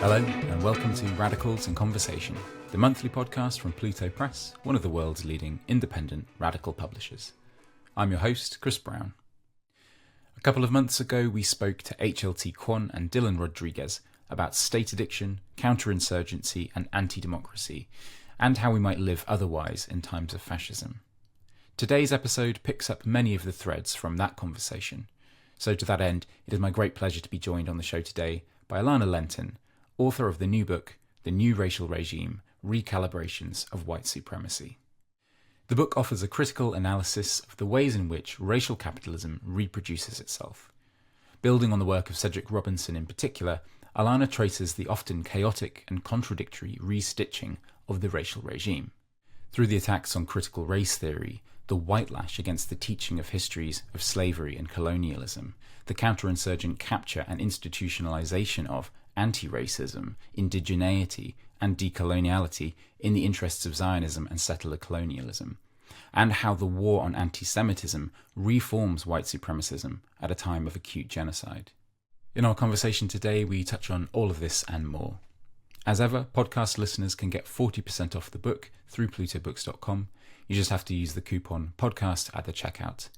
Hello, and welcome to Radicals in Conversation, the monthly podcast from Pluto Press, one of the world's leading independent radical publishers. I'm your host, Chris Brown. A couple of months ago, we spoke to HLT Kwon and Dylan Rodriguez about state addiction, counterinsurgency, and anti-democracy, and how we might live otherwise in times of fascism. Today's episode picks up many of the threads from that conversation. So to that end, it is my great pleasure to be joined on the show today by Alana Lentin, author of the new book, The New Racial Regime, Recalibrations of White Supremacy. The book offers a critical analysis of the ways in which racial capitalism reproduces itself. Building on the work of Cedric Robinson in particular, Alana traces the often chaotic and contradictory restitching of the racial regime. Through the attacks on critical race theory, the whitelash against the teaching of histories of slavery and colonialism, the counterinsurgent capture and institutionalization of antiracism, Indigeneity, and decoloniality in the interests of Zionism and settler colonialism, and how the war on antisemitism reforms white supremacism at a time of acute genocide. In our conversation today, we touch on all of this and more. As ever, podcast listeners can get 40% off the book through plutobooks.com. You just have to use the coupon podcast at the checkout.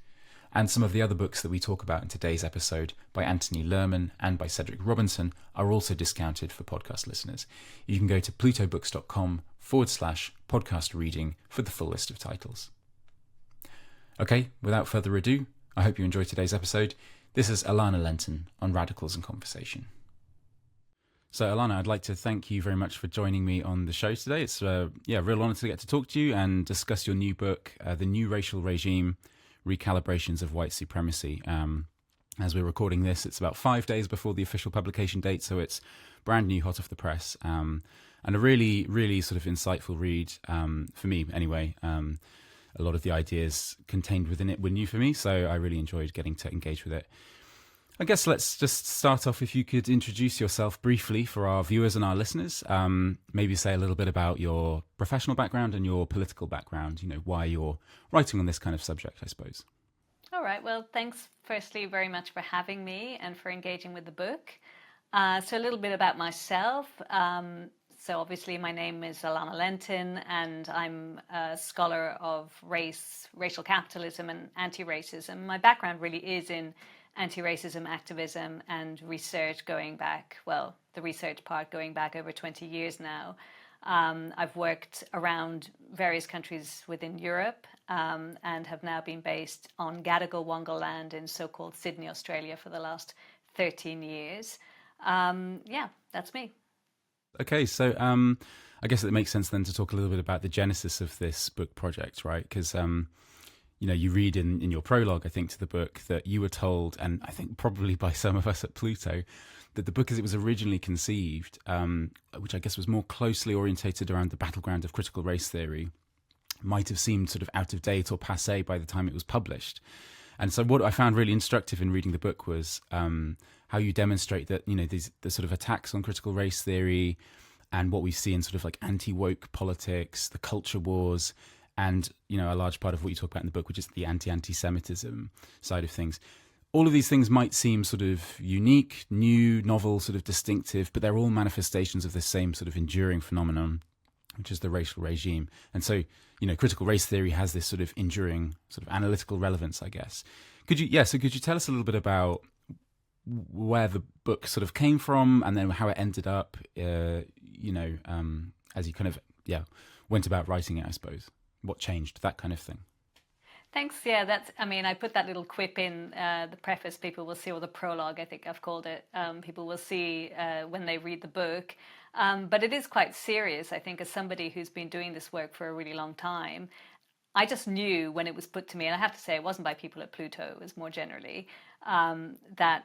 And some of the other books that we talk about in today's episode by Anthony Lerman and by Cedric Robinson are also discounted for podcast listeners. You can go to plutobooks.com/podcast reading for the full list of titles. Okay, without further ado, I hope you enjoyed today's episode. This is Alana Lentin on Radicals in Conversation. So Alana, I'd like to thank you very much for joining me on the show today. It's a real honour to get to talk to you and discuss your new book, The New Racial Regime, Recalibrations of White Supremacy. As we're recording this, it's about 5 days before the official publication date, so it's brand new, hot off the press, and a really, really sort of insightful read, for me anyway. A lot of the ideas contained within it were new for me, so I really enjoyed getting to engage with it. I guess let's just start off, if you could introduce yourself briefly for our viewers and our listeners. Maybe say a little bit about your professional background and your political background, why you're writing on this kind of subject, I suppose. All right. Well, thanks firstly very much for having me and for engaging with the book. So a little bit about myself. So obviously my name is Alana Lentin, and I'm a scholar of racial capitalism and anti-racism. My background really is in anti-racism activism and research going back, the research part going back over 20 years now. I've worked around various countries within Europe and have now been based on Gadigal-Wangal land in so-called Sydney, Australia for the last 13 years. That's me. Okay, so I guess it makes sense then to talk a little bit about the genesis of this book project, right? Because you read in your prologue, I think, to the book that you were told, and I think probably by some of us at Pluto, that the book as it was originally conceived, which I guess was more closely orientated around the battleground of critical race theory, might have seemed sort of out of date or passé by the time it was published. And so what I found really instructive in reading the book was how you demonstrate that, the sort of attacks on critical race theory and what we see in sort of like anti-woke politics, the culture wars, and, a large part of what you talk about in the book, which is the anti-Semitism side of things. All of these things might seem sort of unique, new, novel, sort of distinctive, but they're all manifestations of the same sort of enduring phenomenon, which is the racial regime. And so, critical race theory has this sort of enduring sort of analytical relevance, I guess. Could you tell us a little bit about where the book sort of came from and then how it ended up, as you kind of, went about writing it, I suppose? What changed, that kind of thing? Thanks. Yeah, I put that little quip in the preface. People will see, or the prologue, I think I've called it. People will see when they read the book. But it is quite serious, I think, as somebody who's been doing this work for a really long time. I just knew when it was put to me, and I have to say it wasn't by people at Pluto, it was more generally, that,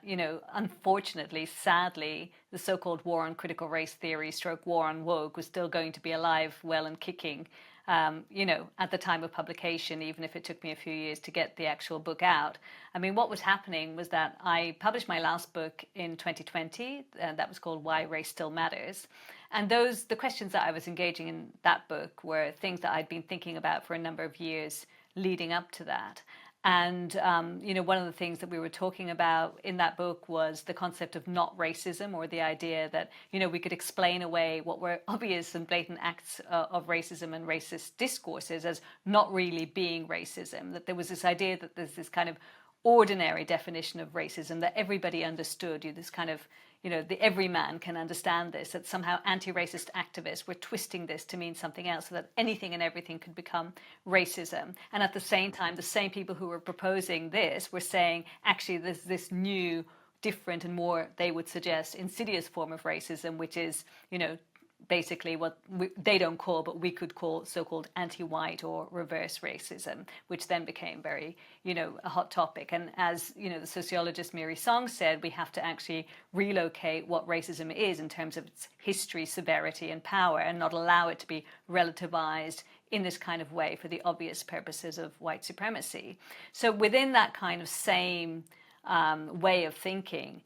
unfortunately, sadly, the so-called war on critical race theory / war on woke was still going to be alive, well and kicking, at the time of publication, even if it took me a few years to get the actual book out. I mean, what was happening was that I published my last book in 2020, and that was called Why Race Still Matters. And the questions that I was engaging in that book were things that I'd been thinking about for a number of years leading up to that. And, one of the things that we were talking about in that book was the concept of not racism, or the idea that, we could explain away what were obvious and blatant acts of racism and racist discourses as not really being racism. That there was this idea that there's this kind of ordinary definition of racism that everybody understood. This kind of, the everyman can understand this, that somehow anti-racist activists were twisting this to mean something else, so that anything and everything could become racism. And at the same time, the same people who were proposing this were saying, actually, there's this new, different, and more, they would suggest, insidious form of racism, which is, basically what they don't call, but we could call, so-called anti-white or reverse racism, which then became very, a hot topic. And as, the sociologist Miri Song said, we have to actually relocate what racism is in terms of its history, severity, and power, and not allow it to be relativized in this kind of way for the obvious purposes of white supremacy. So within that kind of same way of thinking,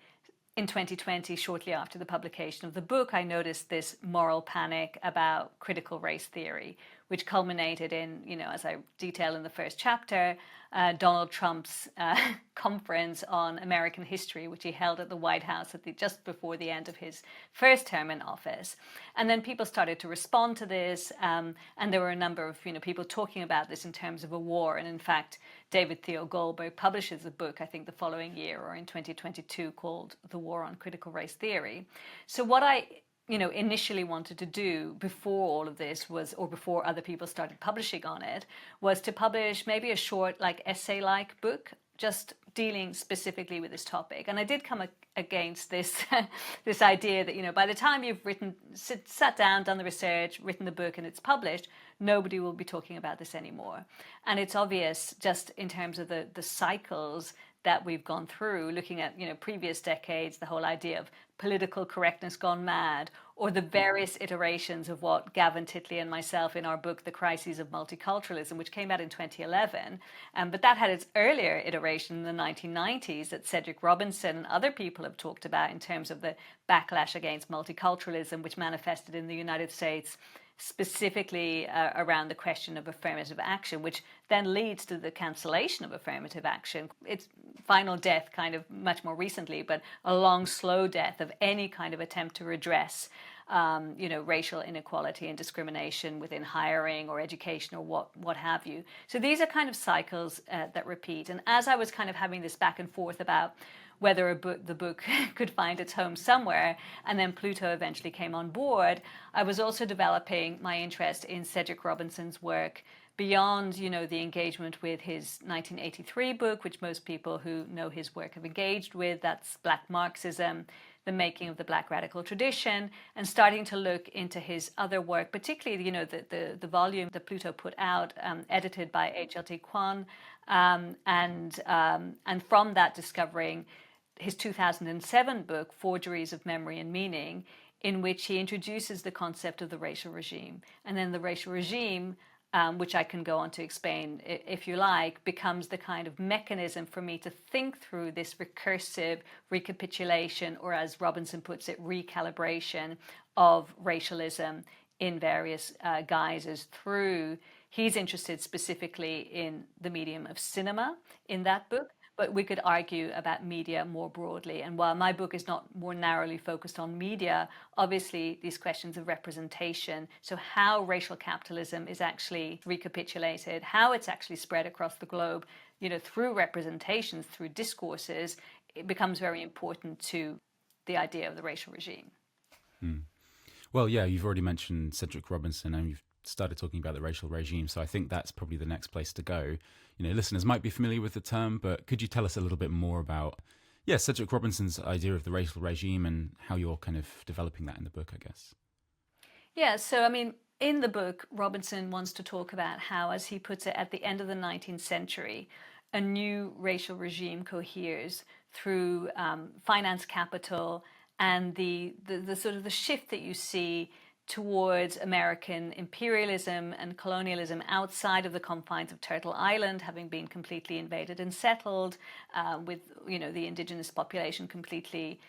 in 2020, shortly after the publication of the book, I noticed this moral panic about critical race theory, which culminated in, as I detail in the first chapter, Donald Trump's conference on American history, which he held at the White House just before the end of his first term in office. And then people started to respond to this, and there were a number of people talking about this in terms of a war. And in fact, David Theo Goldberg publishes a book, I think the following year or in 2022, called The War on Critical Race Theory. So what I initially wanted to do before all of this was, or before other people started publishing on it, was to publish maybe a short, essay-like book, just dealing specifically with this topic. And I did come against this this idea that, by the time you've sat down, done the research, written the book, and it's published, nobody will be talking about this anymore. And it's obvious just in terms of the cycles that we've gone through, looking at previous decades, the whole idea of political correctness gone mad, or the various iterations of what Gavin Titley and myself in our book, The Crises of Multiculturalism, which came out in 2011, but that had its earlier iteration in the 1990s that Cedric Robinson and other people have talked about in terms of the backlash against multiculturalism, which manifested in the United States specifically around the question of affirmative action, which then leads to the cancellation of affirmative action. Its final death kind of much more recently, but a long, slow death of any kind of attempt to redress racial inequality and discrimination within hiring or education or what have you. So these are kind of cycles that repeat. And as I was kind of having this back and forth about whether the book could find its home somewhere, and then Pluto eventually came on board, I was also developing my interest in Cedric Robinson's work beyond, the engagement with his 1983 book, which most people who know his work have engaged with. That's Black Marxism, the making of the Black radical tradition, and starting to look into his other work, particularly, the volume that Pluto put out, edited by H.L.T. Kwan, and from that discovering his 2007 book, Forgeries of Memory and Meaning, in which he introduces the concept of the racial regime. And then the racial regime, which I can go on to explain if you like, becomes the kind of mechanism for me to think through this recursive recapitulation, or as Robinson puts it, recalibration of racialism in various guises through. He's interested specifically in the medium of cinema in that book, but we could argue about media more broadly. And while my book is not more narrowly focused on media, obviously these questions of representation, so how racial capitalism is actually recapitulated, how it's actually spread across the globe, through representations, through discourses, it becomes very important to the idea of the racial regime. Well, yeah, you've already mentioned Cedric Robinson, and you've started talking about the racial regime, so I think that's probably the next place to go. Listeners might be familiar with the term, but could you tell us a little bit more about, Cedric Robinson's idea of the racial regime and how you're kind of developing that in the book, I guess? Yeah, so in the book, Robinson wants to talk about how, as he puts it, at the end of the 19th century, a new racial regime coheres through finance capital and the sort of the shift that you see towards American imperialism and colonialism outside of the confines of Turtle Island, having been completely invaded and settled, with the indigenous population completely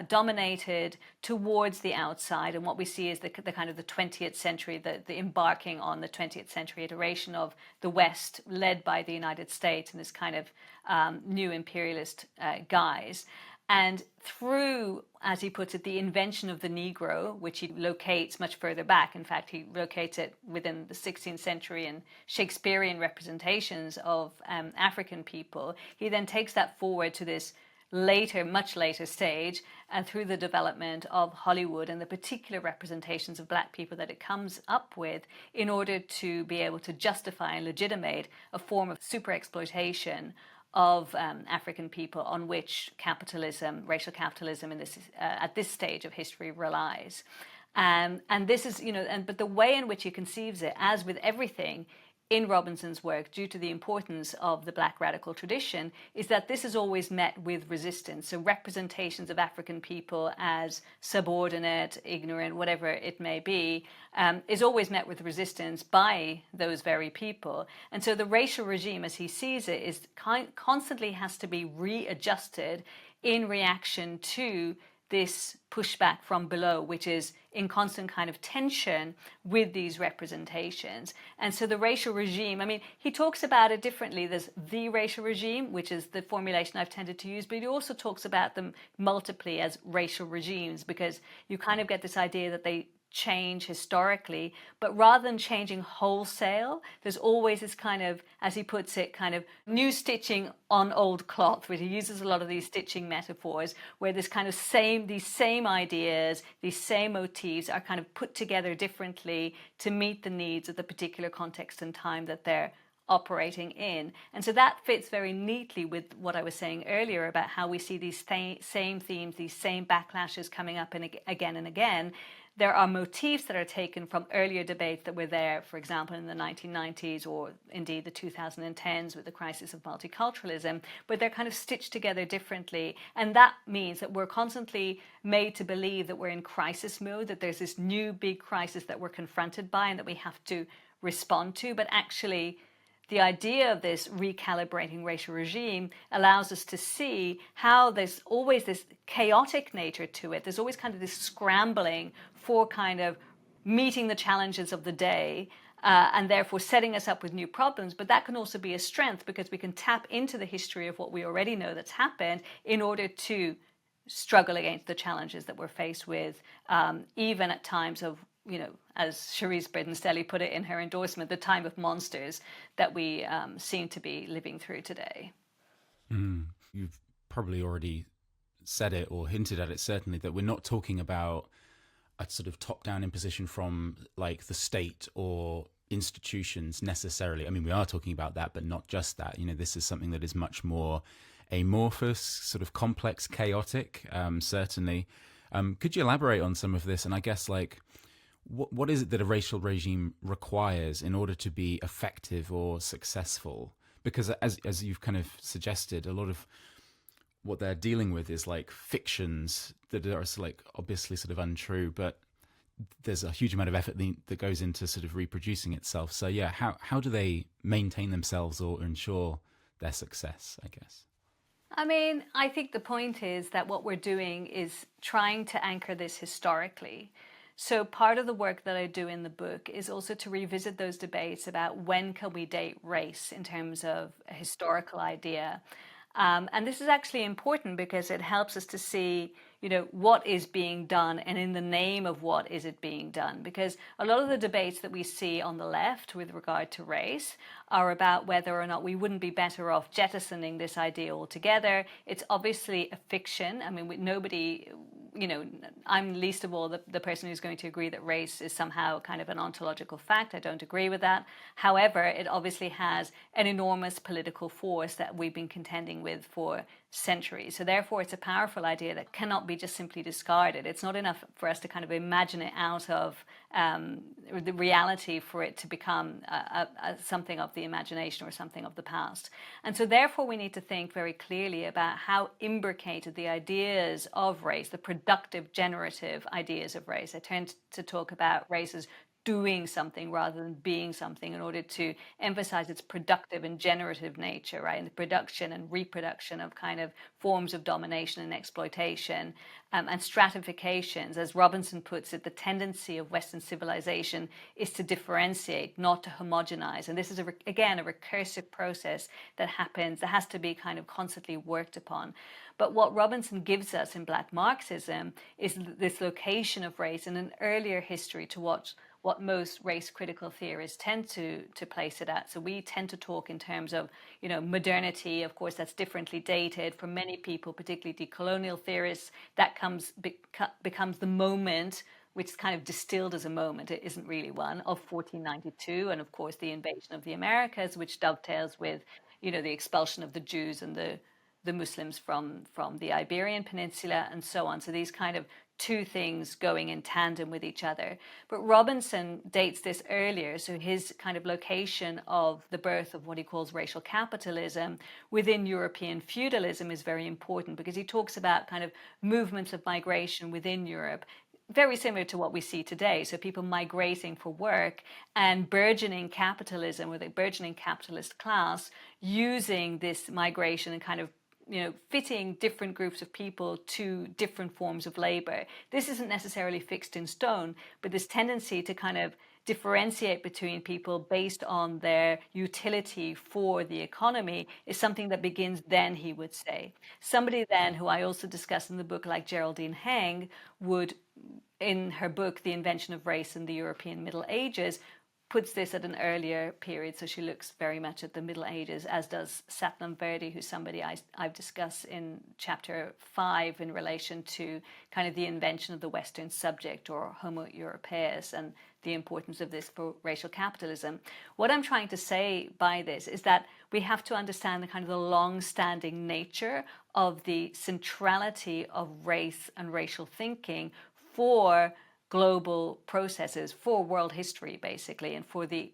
dominated towards the outside. And what we see is the kind of the 20th century, the embarking on the 20th century iteration of the West, led by the United States and this kind of new imperialist guise. And through, as he puts it, the invention of the Negro, which he locates much further back. In fact, he locates it within the 16th century and Shakespearean representations of African people. He then takes that forward to this later, much later stage, and through the development of Hollywood and the particular representations of black people that it comes up with in order to be able to justify and legitimate a form of super exploitation of African people on which capitalism, racial capitalism in this, at this stage of history relies. And this is, but the way in which he conceives it, as with everything in Robinson's work, due to the importance of the Black radical tradition, is that this is always met with resistance. So representations of African people as subordinate, ignorant, whatever it may be, is always met with resistance by those very people. And so the racial regime, as he sees it, is constantly has to be readjusted in reaction to this pushback from below, which is in constant kind of tension with these representations. And so the racial regime, I mean, he talks about it differently. There's the racial regime, which is the formulation I've tended to use, but he also talks about them multiply as racial regimes, because you kind of get this idea that they change historically, but rather than changing wholesale, there's always this kind of, as he puts it, kind of new stitching on old cloth, where he uses a lot of these stitching metaphors, where this kind of these same ideas, these same motifs are kind of put together differently to meet the needs of the particular context and time that they're operating in. And so that fits very neatly with what I was saying earlier about how we see these same themes, these same backlashes coming up again and again. There are motifs that are taken from earlier debates that were there, for example, in the 1990s or indeed the 2010s with the crisis of multiculturalism, but they're kind of stitched together differently. And that means that we're constantly made to believe that we're in crisis mode, that there's this new big crisis that we're confronted by and that we have to respond to. But actually, the idea of this recalibrating racial regime allows us to see how there's always this chaotic nature to it. There's always kind of this scrambling for kind of meeting the challenges of the day and therefore setting us up with new problems. But that can also be a strength, because we can tap into the history of what we already know that's happened in order to struggle against the challenges that we're faced with, even at times of, as Cherise Bridenstelle put it in her endorsement, the time of monsters that we seem to be living through today. You've probably already said it or hinted at it, certainly, that we're not talking about a sort of top-down imposition from like the state or institutions necessarily. I mean, we are talking about that, but not just that. This is something that is much more amorphous, sort of complex, chaotic, certainly. Could you elaborate on some of this? And I guess, like, what is it that a racial regime requires in order to be effective or successful? Because as you've kind of suggested, a lot of what they're dealing with is like fictions that are like obviously sort of untrue, but there's a huge amount of effort that goes into sort of reproducing itself. So yeah, how do they maintain themselves or ensure their success, I guess? I mean, I think the point is that what we're doing is trying to anchor this historically. So part of the work that I do in the book is also to revisit those debates about when can we date race in terms of a historical idea. And this is actually important because it helps us to see, what is being done and in the name of what is it being done. Because a lot of the debates that we see on the left with regard to race are about whether or not we wouldn't be better off jettisoning this idea altogether. It's obviously a fiction. I mean, nobody, I'm least of all the person who's going to agree that race is somehow kind of an ontological fact. I don't agree with that. However, it obviously has an enormous political force that we've been contending with for centuries. So therefore, it's a powerful idea that cannot be just simply discarded. It's not enough for us to kind of imagine it out of the reality for it to become something of the imagination or something of the past. And so therefore, we need to think very clearly about how imbricated the ideas of race, the productive, generative ideas of race. I tend to talk about race as doing something rather than being something, in order to emphasize its productive and generative nature, right? And the production and reproduction of kind of forms of domination and exploitation, and stratifications. As Robinson puts it, the tendency of Western civilization is to differentiate, not to homogenize. And this is, again, a recursive process that happens, that has to be kind of constantly worked upon. But what Robinson gives us in Black Marxism is this location of race in an earlier history to what most race critical theorists tend to place it at. So we tend to talk in terms of, modernity. Of course, that's differently dated for many people, particularly decolonial theorists. That becomes the moment, which is kind of distilled as a moment. It isn't really one, of 1492, and of course the invasion of the Americas, which dovetails with, the expulsion of the Jews and the Muslims from the Iberian Peninsula and so on. So these kind of two things going in tandem with each other. But Robinson dates this earlier, so his kind of location of the birth of what he calls racial capitalism within European feudalism is very important, because he talks about kind of movements of migration within Europe, very similar to what we see today. So people migrating for work and burgeoning capitalism, with a burgeoning capitalist class, using this migration and kind of fitting different groups of people to different forms of labor. This isn't necessarily fixed in stone, but this tendency to kind of differentiate between people based on their utility for the economy is something that begins then, he would say. Somebody then, who I also discuss in the book, like Geraldine Heng, would, in her book, The Invention of Race in the European Middle Ages, puts this at an earlier period. So she looks very much at the Middle Ages, as does Satnam Verdi, who's somebody I've discussed in chapter 5 in relation to kind of the invention of the Western subject, or Homo Europaeus, and the importance of this for racial capitalism. What I'm trying to say by this is that we have to understand the kind of the long-standing nature of the centrality of race and racial thinking for global processes, for world history, basically, and for the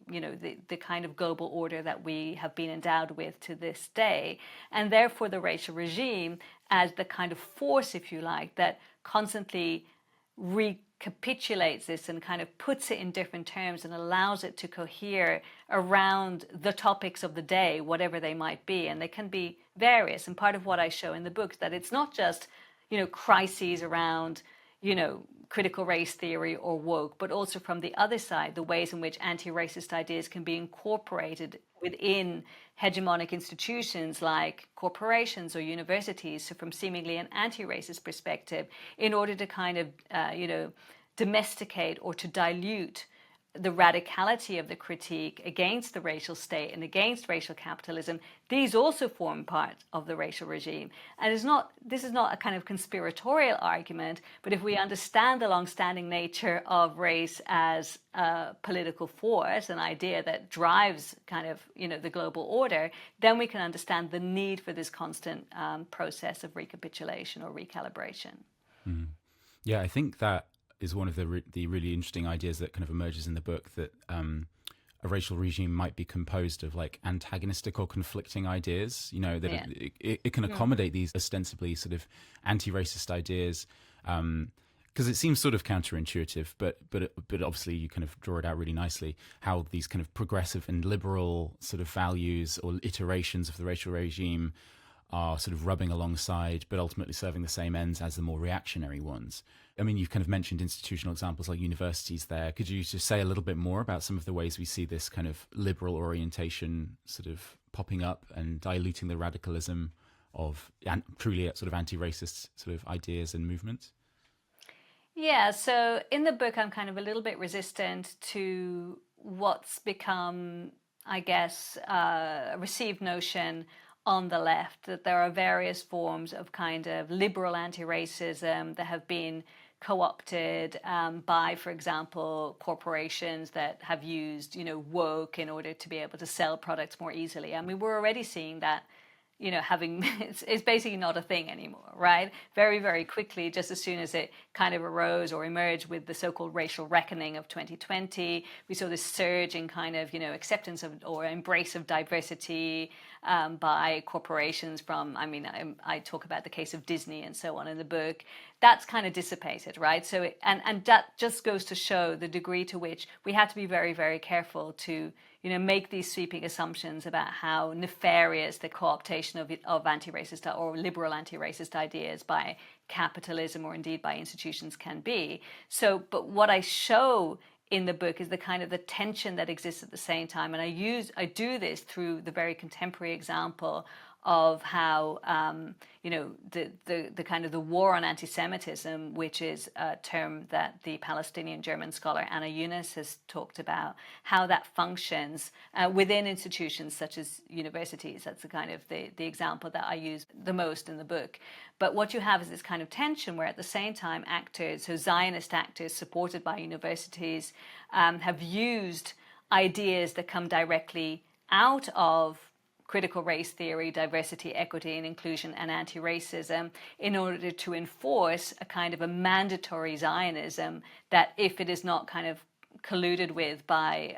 kind of global order that we have been endowed with to this day. And therefore the racial regime as the kind of force, if you like, that constantly recapitulates this and kind of puts it in different terms and allows it to cohere around the topics of the day, whatever they might be. And they can be various. And part of what I show in the book is that it's not just, crises around, critical race theory or woke, but also from the other side, the ways in which anti-racist ideas can be incorporated within hegemonic institutions like corporations or universities. So from seemingly an anti-racist perspective, in order to kind of, domesticate or to dilute the radicality of the critique against the racial state and against racial capitalism, these also form part of the racial regime. And this is not a kind of conspiratorial argument, but if we understand the long-standing nature of race as a political force, an idea that drives kind of, the global order, then we can understand the need for this constant process of recapitulation or recalibration. Mm. Yeah, I think that is one of the really interesting ideas that kind of emerges in the book, that a racial regime might be composed of like antagonistic or conflicting ideas, that it can accommodate these ostensibly sort of anti-racist ideas, because it seems sort of counterintuitive, but obviously you kind of draw it out really nicely, how these kind of progressive and liberal sort of values or iterations of the racial regime are sort of rubbing alongside, but ultimately serving the same ends as the more reactionary ones. I mean, you've kind of mentioned institutional examples like universities there. Could you just say a little bit more about some of the ways we see this kind of liberal orientation sort of popping up and diluting the radicalism of truly sort of anti-racist sort of ideas and movements? Yeah, so in the book, I'm kind of a little bit resistant to what's become, I guess, a received notion on the left, that there are various forms of kind of liberal anti-racism that have been co-opted by, for example, corporations that have used, woke in order to be able to sell products more easily. I mean, we're already seeing that, it's basically not a thing anymore, right? Very, very quickly, just as soon as it kind of arose or emerged with the so-called racial reckoning of 2020, we saw this surge in kind of, acceptance of or embrace of diversity by corporations from, I talk about the case of Disney and so on in the book. that's kind of dissipated, right? So and that just goes to show the degree to which we have to be very, very careful to make these sweeping assumptions about how nefarious the co-optation of anti-racist or liberal anti-racist ideas by capitalism or indeed by institutions can be. So, but what I show in the book is the kind of the tension that exists at the same time, and I do this through the very contemporary example of how the kind of the war on anti-Semitism, which is a term that the Palestinian German scholar Anna Lentin has talked about, how that functions within institutions such as universities. That's the kind of the example that I use the most in the book. But what you have is this kind of tension where at the same time actors, so Zionist actors supported by universities, have used ideas that come directly out of critical race theory, diversity, equity and inclusion, and anti-racism in order to enforce a kind of a mandatory Zionism that, if it is not kind of colluded with by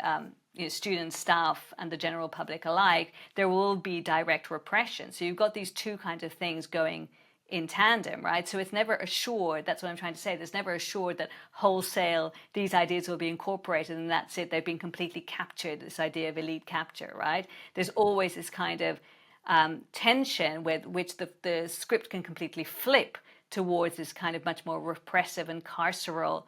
students, staff and the general public alike, there will be direct repression. So you've got these two kinds of things going in tandem, right? So it's never assured, that's what I'm trying to say, there's never assured that wholesale these ideas will be incorporated and that's it, they've been completely captured, this idea of elite capture, right? There's always this kind of tension with which the script can completely flip towards this kind of much more repressive and carceral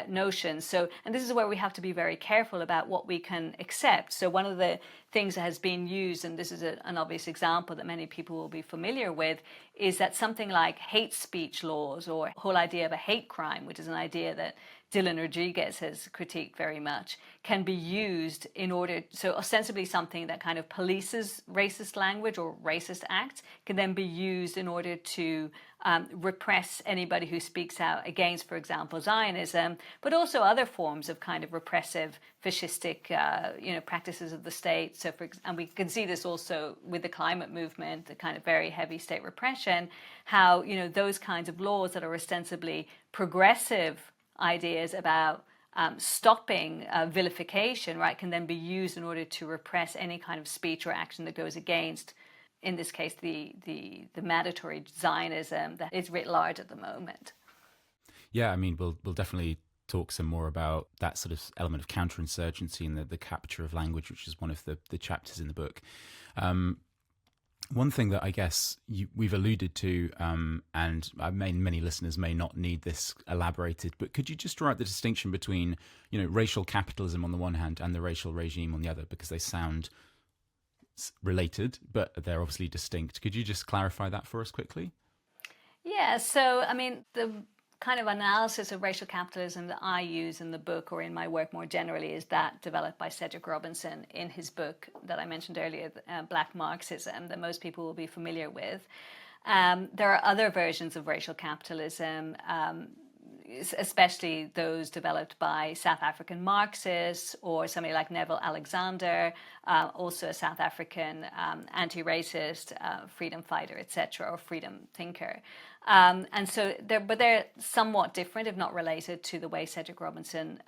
notion. So, and this is where we have to be very careful about what we can accept. So one of the things that has been used, and this is an obvious example that many people will be familiar with, is that something like hate speech laws or whole idea of a hate crime, which is an idea that Dylan Rodriguez has critiqued very much, can be used in order, so ostensibly something that kind of polices racist language or racist acts can then be used in order to repress anybody who speaks out against, for example, Zionism, but also other forms of kind of repressive, fascistic, practices of the state. So, and we can see this also with the climate movement, the kind of very heavy state repression, how those kinds of laws that are ostensibly progressive ideas about stopping vilification, right, can then be used in order to repress any kind of speech or action that goes against, in this case, the mandatory Zionism that is writ large at the moment. Yeah, I mean, we'll definitely talk some more about that sort of element of counterinsurgency and the capture of language, which is one of the chapters in the book. One thing that I guess we've alluded to, and many listeners may not need this elaborated, but could you just draw out the distinction between, racial capitalism on the one hand and the racial regime on the other, because they sound related, but they're obviously distinct. Could you just clarify that for us quickly? Yeah, so, I mean, the kind of analysis of racial capitalism that I use in the book or in my work more generally is that developed by Cedric Robinson in his book that I mentioned earlier, Black Marxism, that most people will be familiar with. There are other versions of racial capitalism, especially those developed by South African Marxists or somebody like Neville Alexander, also a South African anti-racist, freedom fighter, etc., or freedom thinker. And so they're somewhat different, if not related, to the way Cedric Robinson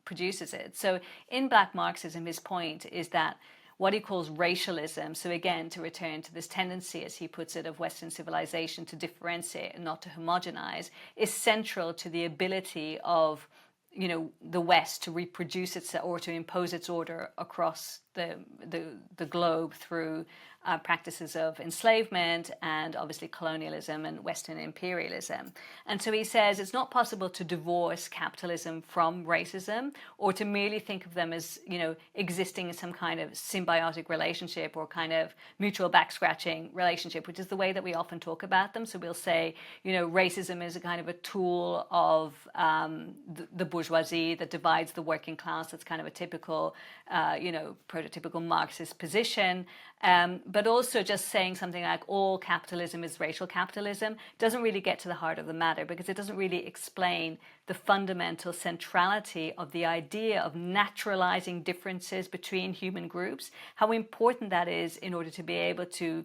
produces it. So in Black Marxism, his point is that what he calls racialism, so again, to return to this tendency, as he puts it, of Western civilization to differentiate and not to homogenize, is central to the ability of the West to reproduce itself or to impose its order across the globe through practices of enslavement and obviously colonialism and Western imperialism. And so he says it's not possible to divorce capitalism from racism or to merely think of them as, existing in some kind of symbiotic relationship or kind of mutual back-scratching relationship, which is the way that we often talk about them. So we'll say, racism is a kind of a tool of the bourgeoisie that divides the working class. That's kind of a typical, prototypical Marxist position. But also just saying something like all capitalism is racial capitalism doesn't really get to the heart of the matter, because it doesn't really explain the fundamental centrality of the idea of naturalizing differences between human groups, how important that is in order to be able to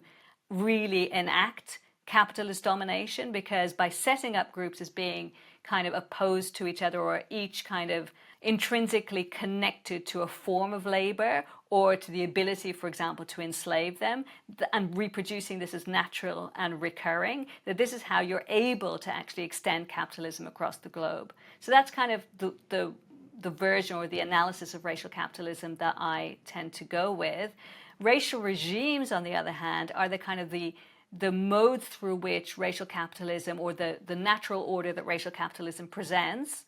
really enact capitalist domination, because by setting up groups as being kind of opposed to each other or each kind of intrinsically connected to a form of labor or to the ability, for example, to enslave them, and reproducing this as natural and recurring, that this is how you're able to actually extend capitalism across the globe. So that's kind of the version or the analysis of racial capitalism that I tend to go with. Racial regimes, on the other hand, are the kind of the mode through which racial capitalism, or the natural order that racial capitalism presents,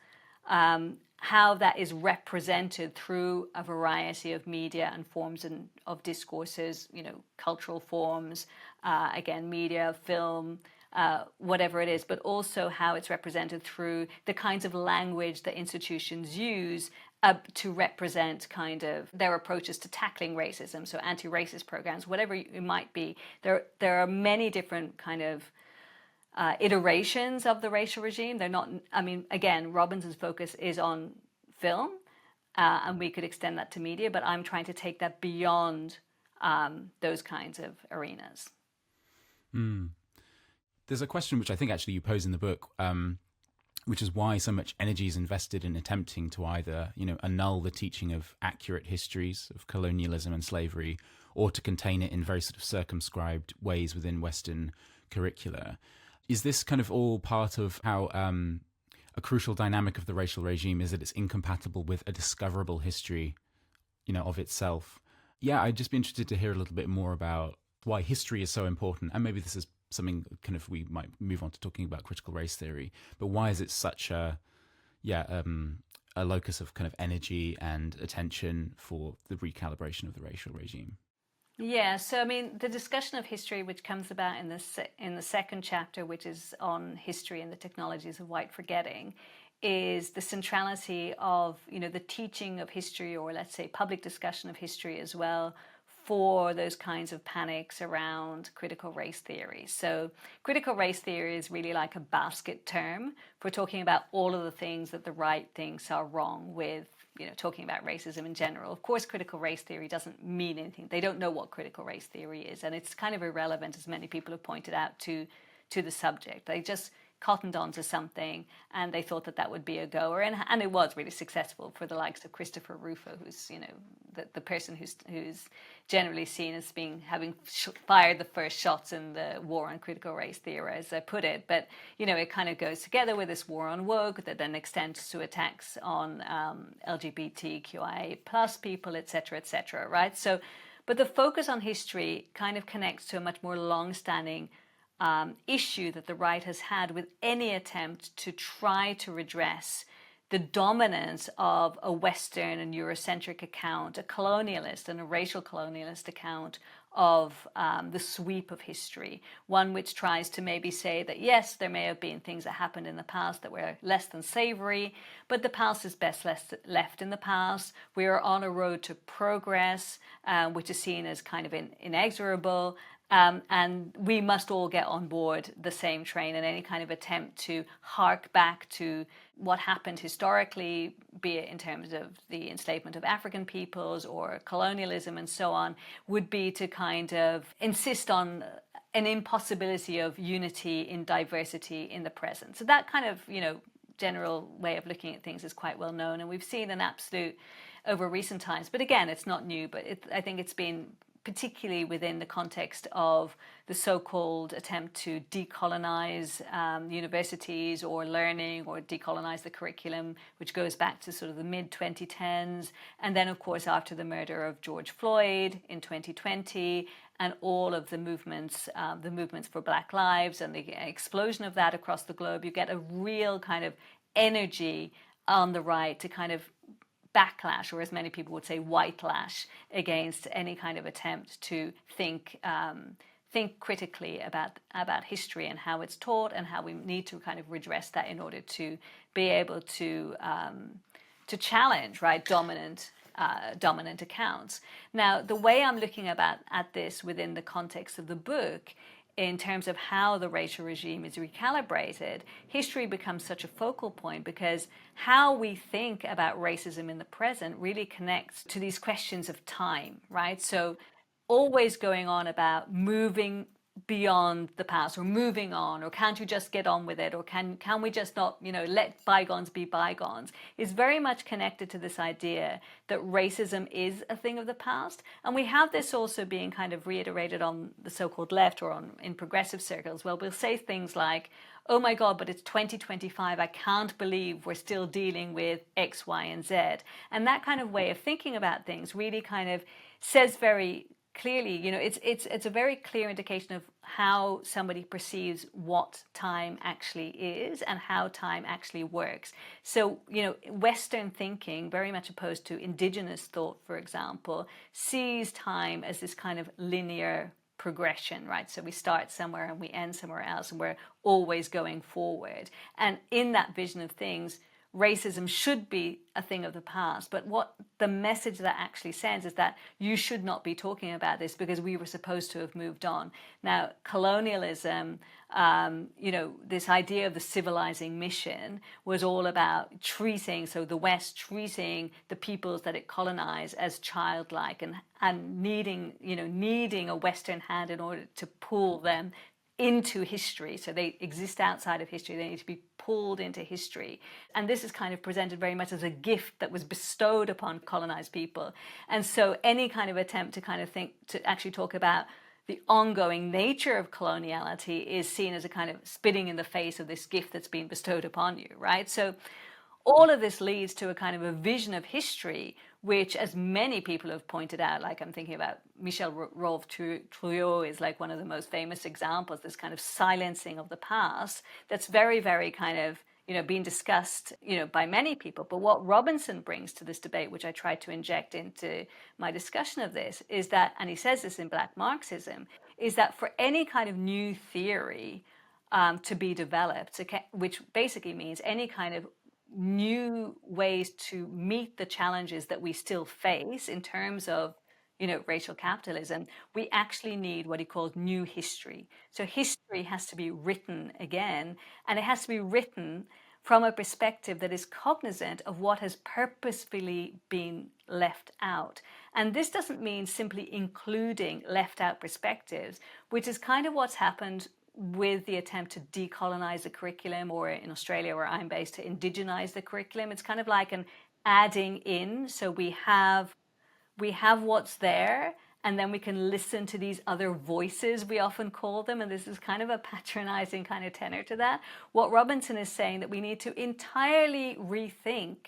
how that is represented through a variety of media and forms of discourses, cultural forms, again, media, film, whatever it is, but also how it's represented through the kinds of language that institutions use to represent kind of their approaches to tackling racism. So anti-racist programs, whatever it might be. There are many different kind of iterations of the racial regime. They're not, again, Robinson's focus is on film, and we could extend that to media, but I'm trying to take that beyond those kinds of arenas. There's a question which I think actually you pose in the book, which is why so much energy is invested in attempting to either, annul the teaching of accurate histories of colonialism and slavery, or to contain it in very sort of circumscribed ways within Western curricula. Is this kind of all part of how a crucial dynamic of the racial regime is that it's incompatible with a discoverable history, of itself? Yeah, I'd just be interested to hear a little bit more about why history is so important, and maybe this is something kind of we might move on to talking about critical race theory, but why is it such a locus of kind of energy and attention for the recalibration of the racial regime? Yeah, so the discussion of history, which comes about in the second chapter, which is on history and the technologies of white forgetting, is the centrality of the teaching of history, or let's say public discussion of history as well, for those kinds of panics around critical race theory. So critical race theory is really like a basket term for talking about all of the things that the right thinks are wrong with, talking about racism in general. Of course, critical race theory doesn't mean anything. They don't know what critical race theory is, and it's kind of irrelevant, as many people have pointed out, to the subject. They just cottoned on to something, and they thought that would be a goer, and it was really successful for the likes of Christopher Rufo, who's the person who's generally seen as having fired the first shots in the war on critical race theory, as I put it. But it kind of goes together with this war on woke that then extends to attacks on LGBTQIA plus people, etc., right? So, but the focus on history kind of connects to a much more long-standing issue that the right has had with any attempt to try to redress the dominance of a Western and Eurocentric account, a colonialist and a racial colonialist account of the sweep of history, one which tries to maybe say that, yes, there may have been things that happened in the past that were less than savory, but the past is best left in the past. We are on a road to progress, which is seen as kind of inexorable, and we must all get on board the same train, and any kind of attempt to hark back to what happened historically, be it in terms of the enslavement of African peoples or colonialism and so on, would be to kind of insist on an impossibility of unity in diversity in the present. So that kind of, general way of looking at things is quite well known, and we've seen an absolute over recent times. But again, it's not new, but I think it's been particularly within the context of the so-called attempt to decolonize universities or learning, or decolonize the curriculum, which goes back to sort of the mid-2010s. And then, of course, after the murder of George Floyd in 2020, and all of the movements for Black Lives and the explosion of that across the globe, you get a real kind of energy on the right to kind of backlash, or as many people would say, whitelash, against any kind of attempt to think critically about history and how it's taught, and how we need to kind of redress that in order to be able to challenge, right, dominant accounts. Now, the way I'm looking at this within the context of the book, in terms of how the racial regime is recalibrated, history becomes such a focal point, because how we think about racism in the present really connects to these questions of time, right? So always going on about moving beyond the past, or moving on, or can't you just get on with it, or can we just not, let bygones be bygones, is very much connected to this idea that racism is a thing of the past. And we have this also being kind of reiterated on the so-called left, or in progressive circles. Well, we'll say things like, oh my God, but it's 2025. I can't believe we're still dealing with X, Y, and Z. And that kind of way of thinking about things really kind of says very clearly, it's a very clear indication of how somebody perceives what time actually is and how time actually works. So, Western thinking, very much opposed to Indigenous thought, for example, sees time as this kind of linear progression, right? So we start somewhere and we end somewhere else, and we're always going forward. And in that vision of things, racism should be a thing of the past. But what the message that actually sends is that you should not be talking about this because we were supposed to have moved on. Now, colonialism, this idea of the civilizing mission was all about treating, so the West treating the peoples that it colonized as childlike, and needing a Western hand in order to pull them into history. So they exist outside of history. They need to be pulled into history. And this is kind of presented very much as a gift that was bestowed upon colonized people. And so any kind of attempt to actually talk about the ongoing nature of coloniality is seen as a kind of spitting in the face of this gift that's been bestowed upon you, right? So all of this leads to a kind of a vision of history, which, as many people have pointed out, like I'm thinking about Michel Rouve-Trouillot is like one of the most famous examples, this kind of silencing of the past that's very, very kind of, being discussed, by many people. But what Robinson brings to this debate, which I tried to inject into my discussion of this, is that, and he says this in Black Marxism, is that for any kind of new theory to be developed, which basically means any kind of new ways to meet the challenges that we still face in terms of racial capitalism, we actually need what he calls new history. So history has to be written again, and it has to be written from a perspective that is cognizant of what has purposefully been left out. And this doesn't mean simply including left out perspectives, which is kind of what's happened with the attempt to decolonize the curriculum, or in Australia where I'm based, to indigenize the curriculum. It's kind of like an adding in. So we have what's there, and then we can listen to these other voices, we often call them, and this is kind of a patronizing kind of tenor to that. What Robinson is saying, that we need to entirely rethink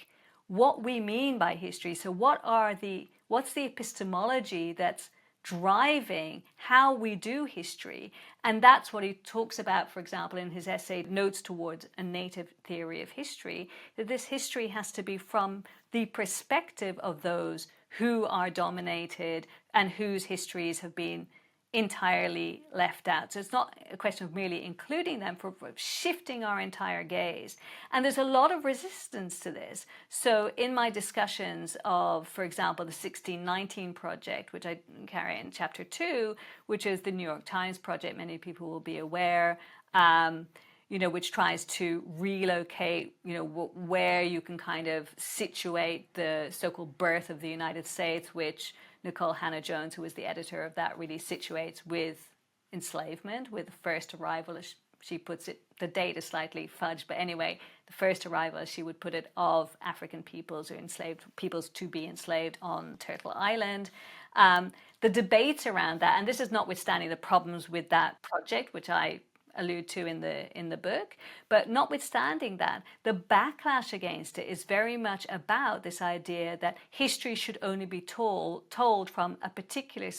what we mean by history. So what's the epistemology that's driving how we do history? And that's what he talks about, for example, in his essay Notes Towards a Native Theory of History, that this history has to be from the perspective of those who are dominated and whose histories have been entirely left out. So it's not a question of merely including them, for shifting our entire gaze. And there's a lot of resistance to this. So in my discussions of, for example, the 1619 project, which I carry in chapter 2, which is the New York Times project, many people will be aware, which tries to relocate, where you can kind of situate the so-called birth of the United States, which Nicole Hannah-Jones, who was the editor of that, really situates with enslavement, with the first arrival, as she puts it. The date is slightly fudged, but anyway, the first arrival, as she would put it, of African peoples or enslaved peoples to be enslaved on Turtle Island. The debates around that, and this is notwithstanding the problems with that project, which I allude to in the book, but notwithstanding that, the backlash against it is very much about this idea that history should only be told from a particular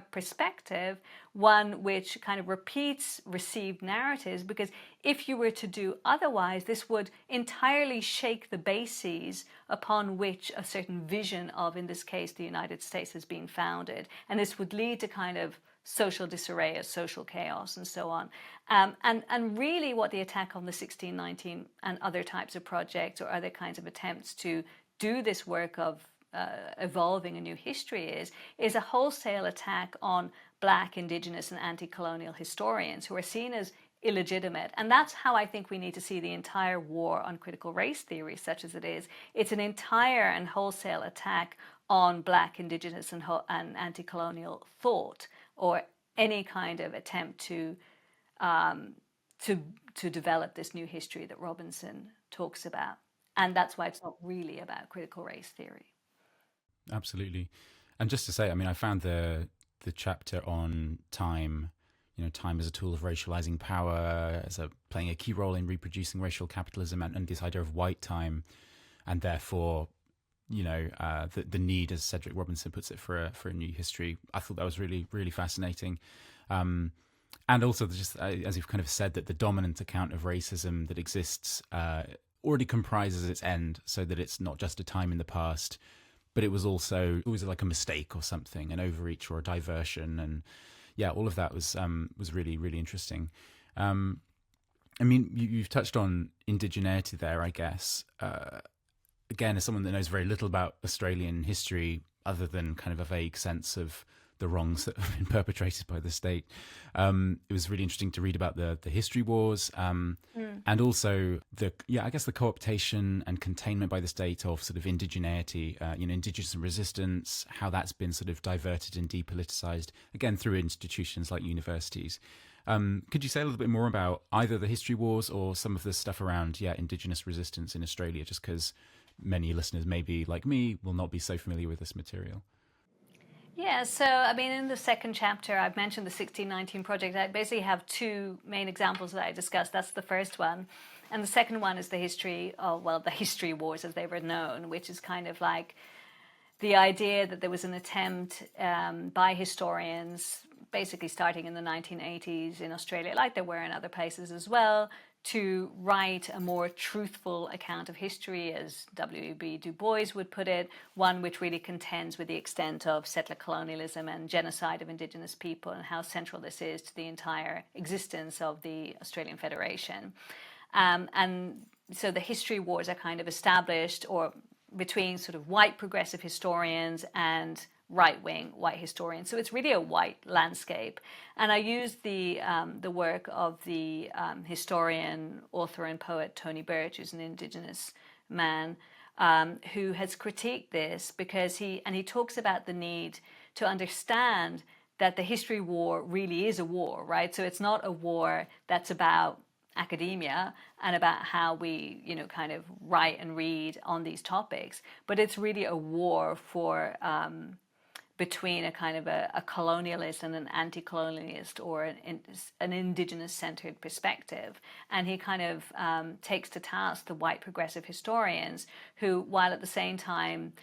perspective, one which kind of repeats received narratives, because if you were to do otherwise, this would entirely shake the bases upon which a certain vision of, in this case, the United States has been founded, and this would lead to kind of social disarray, social chaos, and so on. And really what the attack on the 1619 and other types of projects, or other kinds of attempts to do this work of evolving a new history is a wholesale attack on Black, Indigenous, and anti-colonial historians who are seen as illegitimate. And that's how I think we need to see the entire war on critical race theory, such as it is. It's an entire and wholesale attack on Black, Indigenous, and anti-colonial thought, or any kind of attempt um, to develop this new history that Robinson talks about. And that's why it's not really about critical race theory. Absolutely. And just to say, I mean, I found the chapter on time, time as a tool of racializing power, playing a key role in reproducing racial capitalism, and this idea of white time, and therefore, the need, as Cedric Robinson puts it, for a new history. I thought that was really, really fascinating. And also, just as you've kind of said, that the dominant account of racism that exists already comprises its end, so that it's not just a time in the past, but it was also always like a mistake or something, an overreach or a diversion, and all of that was really, really interesting. I mean, you've touched on indigeneity there, I guess. Again, as someone that knows very little about Australian history, other than kind of a vague sense of the wrongs that have been perpetrated by the state, it was really interesting to read about the history wars, and also the cooptation and containment by the state of sort of indigeneity, indigenous resistance, how that's been sort of diverted and depoliticized, again through institutions like universities. Could you say a little bit more about either the history wars or some of the stuff around indigenous resistance in Australia, just because many listeners, maybe like me, will not be so familiar with this material? Yeah, so I mean, in the second chapter, I've mentioned the 1619 project. I basically have two main examples that I discussed. That's the first one. And the second one is the history wars as they were known, which is kind of like the idea that there was an attempt by historians, basically starting in the 1980s in Australia, like there were in other places as well, to write a more truthful account of history, as W.E.B. Du Bois would put it, one which really contends with the extent of settler colonialism and genocide of Indigenous people, and how central this is to the entire existence of the Australian Federation. And so the history wars are kind of established, or between sort of white progressive historians and right-wing white historians. So it's really a white landscape. And I used the work of the historian, author and poet Tony Birch, who's an Indigenous man, who has critiqued this, because he talks about the need to understand that the history war really is a war, right? So it's not a war that's about academia and about how we, kind of write and read on these topics, but it's really a war for between a kind of a colonialist and an anti-colonialist, or an Indigenous-centered perspective. And he kind of takes to task the white progressive historians who, while at the same time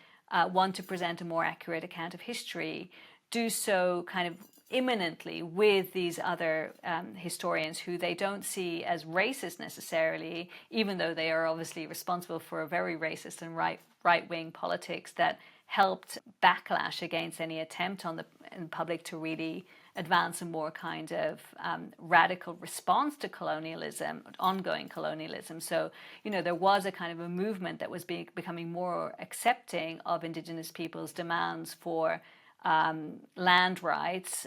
want to present a more accurate account of history, do so kind of imminently with these other historians who they don't see as racist necessarily, even though they are obviously responsible for a very racist and right-wing politics that helped backlash against any attempt in public to really advance a more kind of radical response to colonialism, ongoing colonialism. So, there was a kind of a movement that was becoming more accepting of Indigenous people's demands for land rights,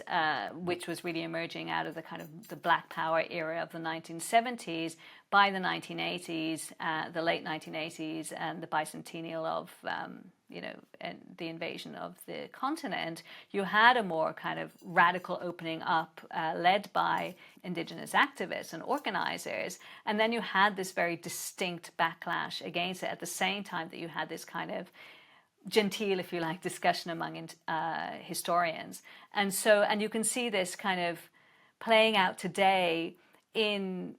which was really emerging out of the kind of the Black Power era of the 1970s. By the 1980s, the late 1980s, and the bicentennial of and the invasion of the continent, you had a more kind of radical opening up led by Indigenous activists and organizers, and then you had this very distinct backlash against it at the same time that you had this kind of genteel, if you like, discussion among historians. And you can see this kind of playing out today in,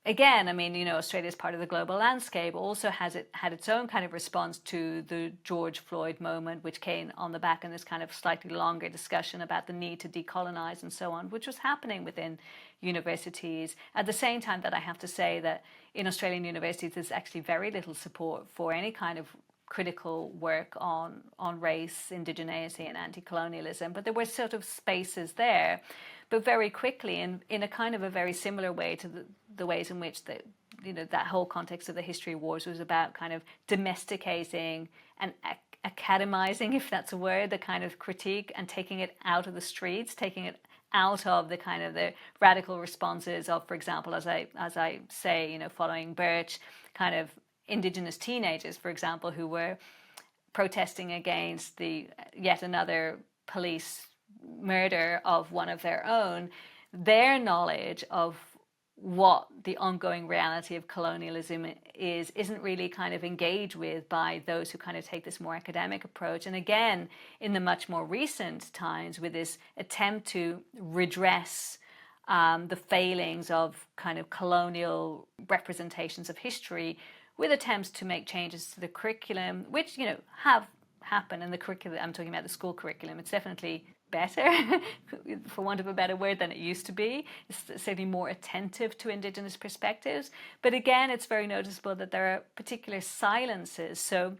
again, I mean, Australia is part of the global landscape, also had its own kind of response to the George Floyd moment, which came on the back of this kind of slightly longer discussion about the need to decolonize and so on, which was happening within universities. At the same time that I have to say that in Australian universities, there's actually very little support for any kind of critical work on race, indigeneity, and anti-colonialism, but there were sort of spaces there. But very quickly, in a kind of a very similar way to the ways in which that whole context of the history wars was about kind of domesticating and academizing, if that's a word, the kind of critique, and taking it out of the streets, taking it out of the kind of the radical responses of, for example, as I say, following Birch, kind of Indigenous teenagers, for example, who were protesting against the yet another police murder of one of their own, their knowledge of what the ongoing reality of colonialism isn't really kind of engaged with by those who kind of take this more academic approach. And again, in the much more recent times, with this attempt to redress the failings of kind of colonial representations of history, with attempts to make changes to the curriculum, which, you know, have happened in the curriculum. I'm talking about the school curriculum. It's definitely better, for want of a better word, than it used to be. It's certainly more attentive to Indigenous perspectives. But again, it's very noticeable that there are particular silences. So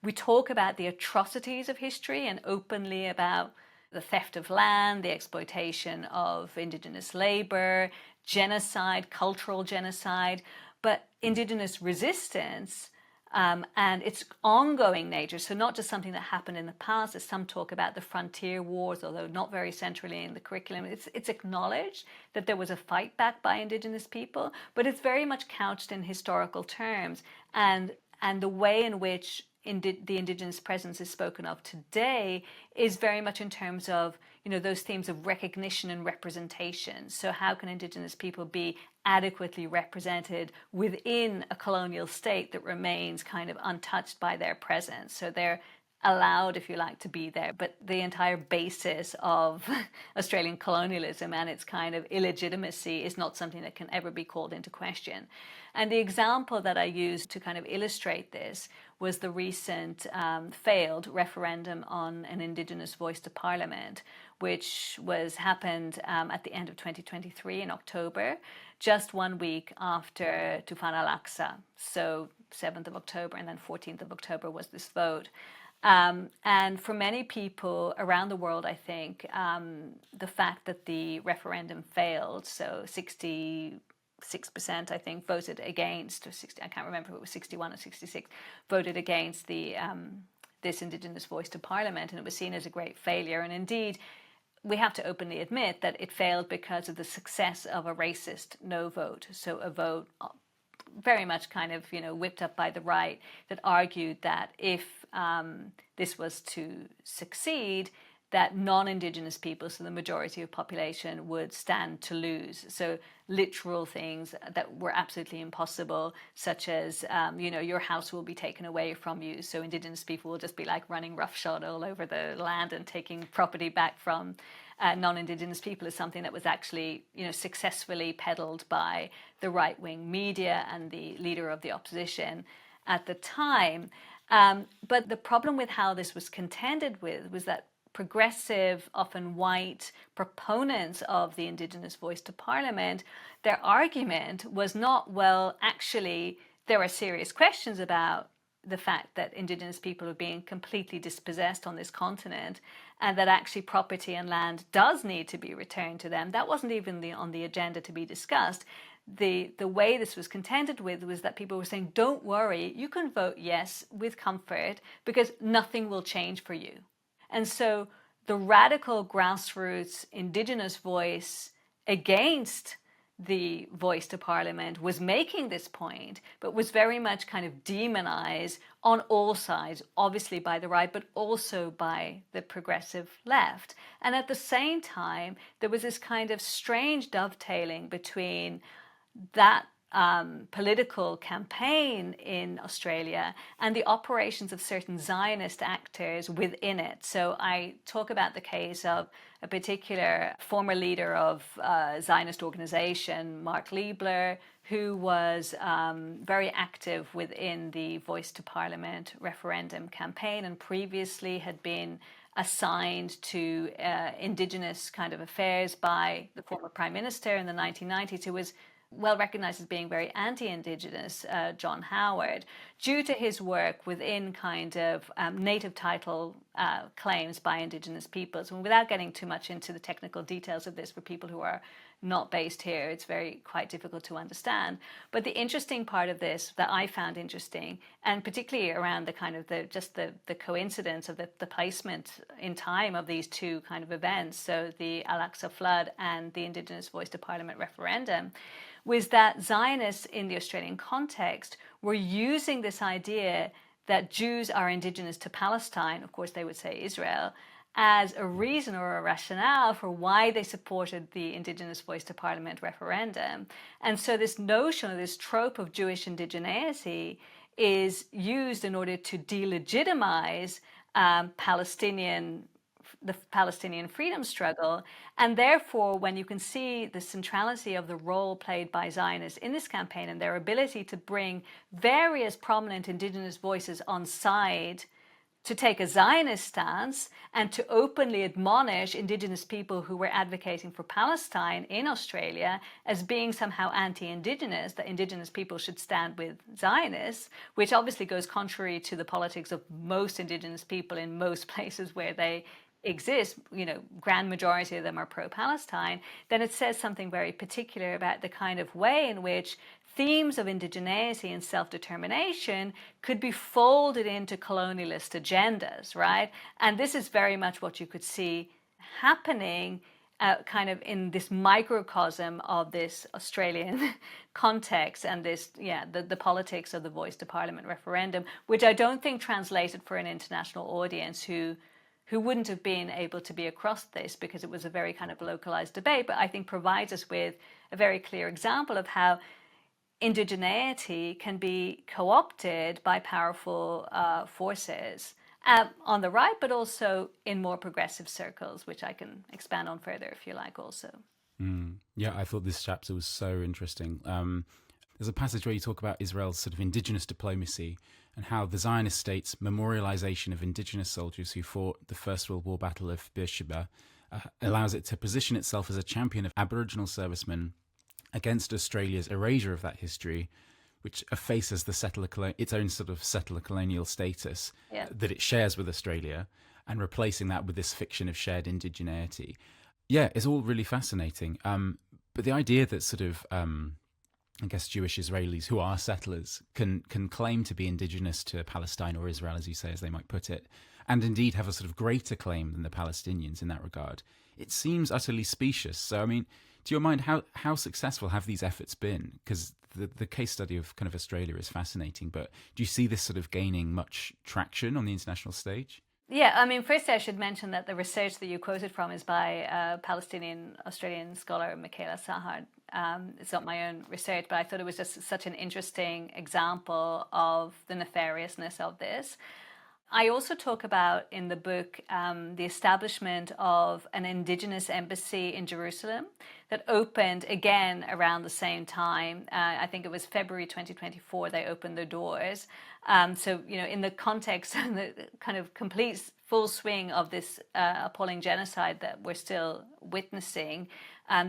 we talk about the atrocities of history and openly about the theft of land, the exploitation of Indigenous labor, genocide, cultural genocide, but Indigenous resistance and its ongoing nature. So not just something that happened in the past, as some talk about the frontier wars, although not very centrally in the curriculum. It's acknowledged that there was a fight back by Indigenous people, but it's very much couched in historical terms. And the way in which the Indigenous presence is spoken of today is very much in terms of, you know, those themes of recognition and representation. So how can Indigenous people be adequately represented within a colonial state that remains kind of untouched by their presence? So they're allowed, if you like, to be there. But the entire basis of Australian colonialism and its kind of illegitimacy is not something that can ever be called into question. And the example that I used to kind of illustrate this was the recent failed referendum on an Indigenous voice to Parliament, which happened at the end of 2023 in October, just 1 week after Tufan al-Aqsa. So 7th of October and then 14th of October was this vote. And for many people around the world, I think, the fact that the referendum failed, so 66%, I think, voted against, or 60, I can't remember if it was 61 or 66, voted against this Indigenous voice to Parliament, and it was seen as a great failure. And indeed, we have to openly admit that it failed because of the success of a racist no vote. So a vote very much kind of, you know, whipped up by the right that argued that if this was to succeed, that non-Indigenous people, so the majority of population, would stand to lose. So literal things that were absolutely impossible, such as, you know, your house will be taken away from you. So Indigenous people will just be like running roughshod all over the land and taking property back from non-Indigenous people, is something that was actually, you know, successfully peddled by the right-wing media and the leader of the opposition at the time. But the problem with how this was contended with was that progressive, often white proponents of the Indigenous voice to Parliament, their argument was not, well, actually, there are serious questions about the fact that Indigenous people are being completely dispossessed on this continent, and that actually property and land does need to be returned to them. That wasn't even on the agenda to be discussed. The way this was contended with was that people were saying, don't worry, you can vote yes with comfort because nothing will change for you. And so the radical grassroots Indigenous voice against the voice to Parliament was making this point, but was very much kind of demonized on all sides, obviously by the right, but also by the progressive left. And at the same time, there was this kind of strange dovetailing between that political campaign in Australia and the operations of certain Zionist actors within it. So I talk about the case of a particular former leader of a Zionist organization, Mark Liebler, who was very active within the Voice to Parliament referendum campaign and previously had been assigned to Indigenous kind of affairs by the former Prime Minister in the 1990s, who was well recognized as being very anti-Indigenous, John Howard, due to his work within kind of native title claims by Indigenous peoples. And without getting too much into the technical details of this for people who are not based here, it's quite difficult to understand. But the interesting part of this that I found interesting, and particularly around the kind of the coincidence of the placement in time of these two kind of events, so the Al-Aqsa flood and the Indigenous Voice to Parliament referendum, was that Zionists in the Australian context were using this idea that Jews are indigenous to Palestine, of course they would say Israel, as a reason or a rationale for why they supported the Indigenous Voice to Parliament referendum. And so this notion, or this trope of Jewish indigeneity, is used in order to delegitimize the Palestinian freedom struggle. And therefore, when you can see the centrality of the role played by Zionists in this campaign and their ability to bring various prominent Indigenous voices on side to take a Zionist stance and to openly admonish Indigenous people who were advocating for Palestine in Australia as being somehow anti-Indigenous, that Indigenous people should stand with Zionists, which obviously goes contrary to the politics of most Indigenous people in most places where they exist, grand majority of them are pro-Palestine, then it says something very particular about the kind of way in which themes of indigeneity and self-determination could be folded into colonialist agendas, right? And this is very much what you could see happening kind of in this microcosm of this Australian context and this, the politics of the Voice to Parliament referendum, which I don't think translated for an international audience who wouldn't have been able to be across this because it was a very kind of localized debate, but I think provides us with a very clear example of how indigeneity can be co-opted by powerful forces on the right, but also in more progressive circles, which I can expand on further if you like also. Yeah, I thought this chapter was so interesting. There's a passage where you talk about Israel's sort of indigenous diplomacy and how the Zionist state's memorialization of indigenous soldiers who fought the First World War Battle of Beersheba allows it to position itself as a champion of Aboriginal servicemen against Australia's erasure of that history, which effaces the its own sort of settler colonial status that it shares with Australia, and replacing that with this fiction of shared indigeneity. Yeah, it's all really fascinating. But the idea that sort of, I guess, Jewish Israelis who are settlers can claim to be indigenous to Palestine or Israel, as you say, as they might put it, and indeed have a sort of greater claim than the Palestinians in that regard, it seems utterly specious. So, I mean, to your mind, how successful have these efforts been? Because the case study of kind of Australia is fascinating, but do you see this sort of gaining much traction on the international stage? Yeah, I mean, first I should mention that the research that you quoted from is by Palestinian-Australian scholar Michaela Sahar. It's not my own research, but I thought it was just such an interesting example of the nefariousness of this. I also talk about in the book the establishment of an Indigenous embassy in Jerusalem that opened again around the same time. I think it was February 2024 they opened their doors. So, in the context and the kind of complete full swing of this appalling genocide that we're still witnessing,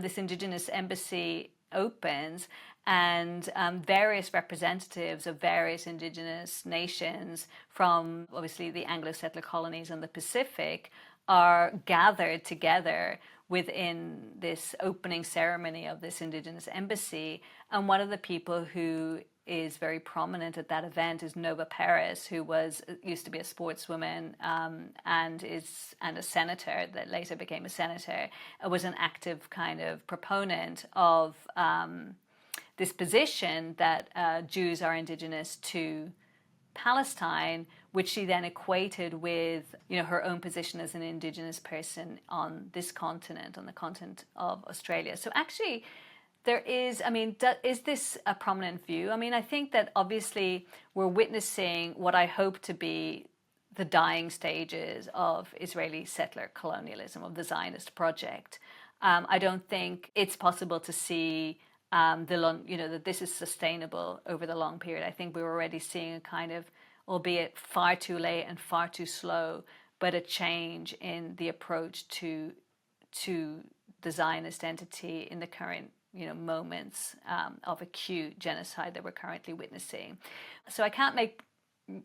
this Indigenous embassy opens, and various representatives of various Indigenous nations from obviously the Anglo-settler colonies and the Pacific are gathered together within this opening ceremony of this Indigenous embassy. And one of the people who is very prominent at that event is Nova Paris, who used to be a sportswoman and a senator that later became a senator, was an active kind of proponent of this position that Jews are indigenous to Palestine, which she then equated with, her own position as an indigenous person on this continent, on the continent of Australia. So actually, there is, is this a prominent view? I think that obviously we're witnessing what I hope to be the dying stages of Israeli settler colonialism, of the Zionist project. I don't think it's possible to see that this is sustainable over the long period. I think we're already seeing a kind of, albeit far too late and far too slow, but a change in the approach to the Zionist entity in the current moments of acute genocide that we're currently witnessing. So I can't make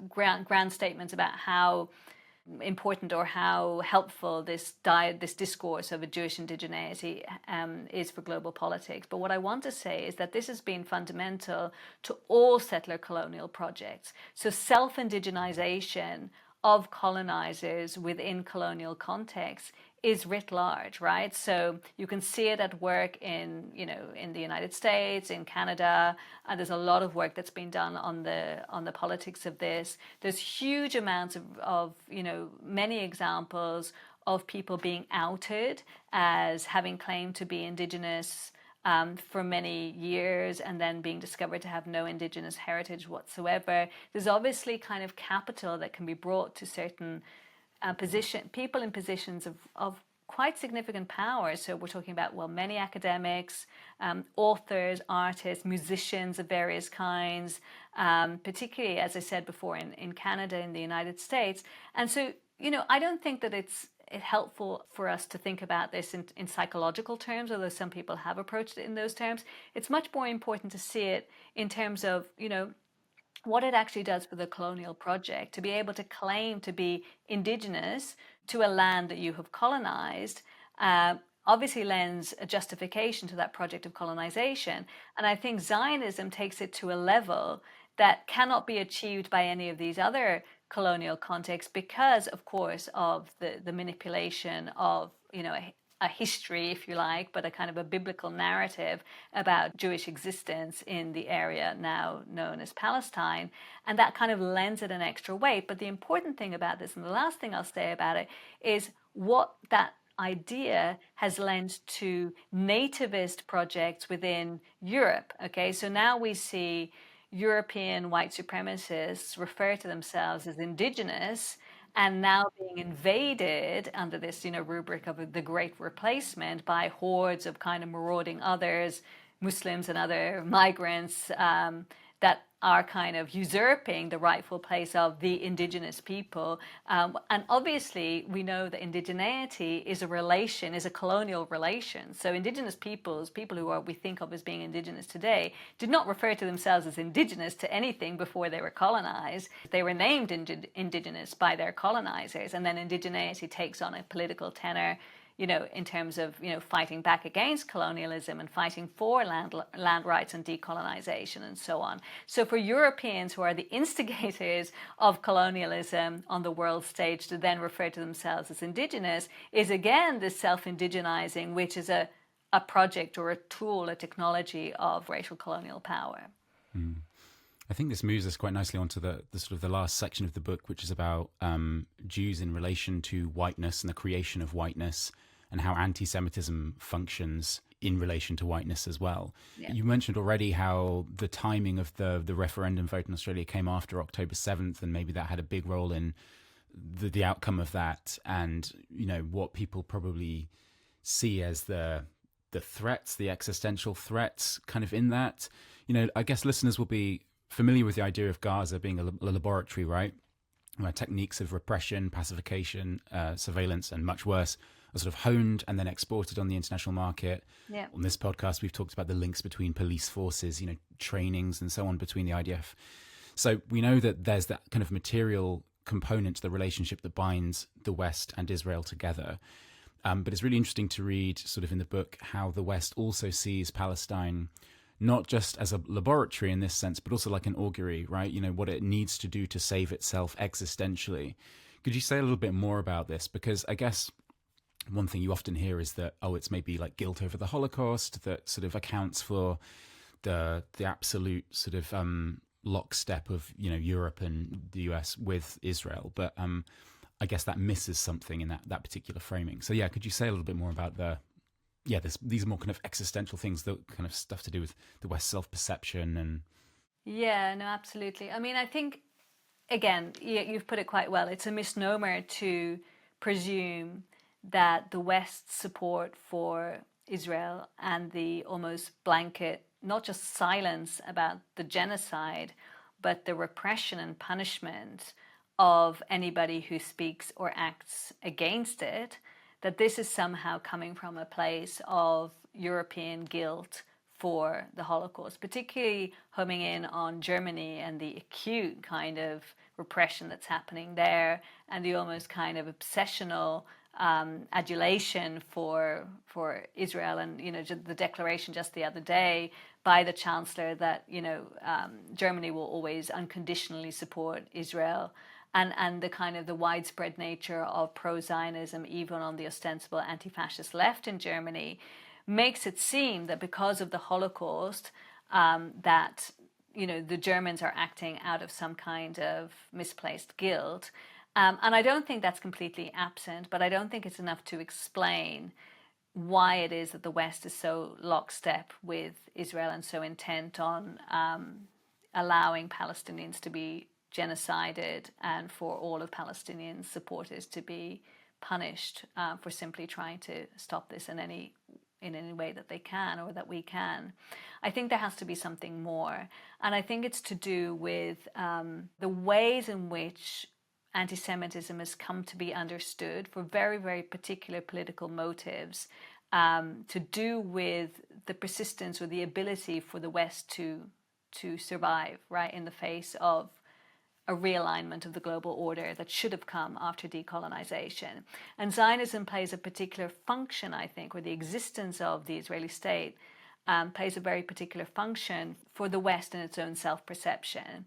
grand statements about how important or how helpful this discourse of a Jewish indigeneity is for global politics. But what I want to say is that this has been fundamental to all settler colonial projects. So self-indigenization of colonizers within colonial contexts is writ large, right? So you can see it at work in the United States, in Canada. There's a lot of work that's been done on the politics of this. There's huge amounts of many examples of people being outed as having claimed to be Indigenous for many years and then being discovered to have no Indigenous heritage whatsoever. There's obviously kind of capital that can be brought to certain people in positions of quite significant power. So we're talking about, well, many academics, authors, artists, musicians of various kinds, particularly, as I said before, in Canada, in the United States. And so, I don't think that it's helpful for us to think about this in psychological terms, although some people have approached it in those terms. It's much more important to see it in terms of, what it actually does for the colonial project, to be able to claim to be Indigenous to a land that you have colonized, obviously lends a justification to that project of colonization. And I think Zionism takes it to a level that cannot be achieved by any of these other colonial contexts because, of course, of the manipulation of, a history, if you like, but a kind of a biblical narrative about Jewish existence in the area now known as Palestine. And that kind of lends it an extra weight. But the important thing about this, and the last thing I'll say about it, is what that idea has lent to nativist projects within Europe. Okay, so now we see European white supremacists refer to themselves as indigenous and now being invaded under this, rubric of the Great Replacement by hordes of kind of marauding others, Muslims and other migrants that are kind of usurping the rightful place of the indigenous people. And obviously, we know that indigeneity is a colonial relation. So indigenous people who we think of as being indigenous today, did not refer to themselves as indigenous to anything before they were colonized. They were named indigenous by their colonizers. And then indigeneity takes on a political tenor, in terms of, fighting back against colonialism and fighting for land rights and decolonization and so on. So for Europeans who are the instigators of colonialism on the world stage to then refer to themselves as indigenous is again this self-indigenizing, which is a project or a tool, a technology of racial colonial power. Mm. I think this moves us quite nicely onto the sort of the last section of the book, which is about Jews in relation to whiteness and the creation of whiteness and how anti-Semitism functions in relation to whiteness as well. Yeah. You mentioned already how the timing of the referendum vote in Australia came after October 7th, and maybe that had a big role in the outcome of that, and what people probably see as the threats, the existential threats kind of in that. I guess listeners will be familiar with the idea of Gaza being a laboratory, right? Where techniques of repression, pacification, surveillance, and much worse are sort of honed and then exported on the international market. Yeah. On this podcast, we've talked about the links between police forces, trainings and so on between the IDF. So we know that there's that kind of material component to the relationship that binds the West and Israel together. But it's really interesting to read sort of in the book how the West also sees Palestine not just as a laboratory in this sense, but also like an augury, right? What it needs to do to save itself existentially. Could you say a little bit more about this? Because I guess one thing you often hear is that, it's maybe like guilt over the Holocaust that sort of accounts for the absolute sort of lockstep of, Europe and the US with Israel. But I guess that misses something in that particular framing. So yeah, could you say a little bit more about these are more kind of existential things, the kind of stuff to do with the West's self-perception and... Yeah, no, absolutely. I mean, I think, again, you've put it quite well. It's a misnomer to presume that the West's support for Israel and the almost blanket, not just silence about the genocide, but the repression and punishment of anybody who speaks or acts against it, that this is somehow coming from a place of European guilt for the Holocaust, particularly homing in on Germany and the acute kind of repression that's happening there and the almost kind of obsessional adulation for Israel. And, the declaration just the other day by the Chancellor that, Germany will always unconditionally support Israel. And the kind of the widespread nature of pro-Zionism, even on the ostensible anti-fascist left in Germany, makes it seem that because of the Holocaust, that the Germans are acting out of some kind of misplaced guilt. And I don't think that's completely absent, but I don't think it's enough to explain why it is that the West is so lockstep with Israel and so intent on allowing Palestinians to be genocided and for all of Palestinian supporters to be punished for simply trying to stop this in any way that they can or that we can. I think there has to be something more. And I think it's to do with the ways in which anti-Semitism has come to be understood for very, very particular political motives, to do with the persistence or the ability for the West to survive, right, in the face of a realignment of the global order that should have come after decolonization. And Zionism plays a particular function, I think, or the existence of the Israeli state plays a very particular function for the West in its own self-perception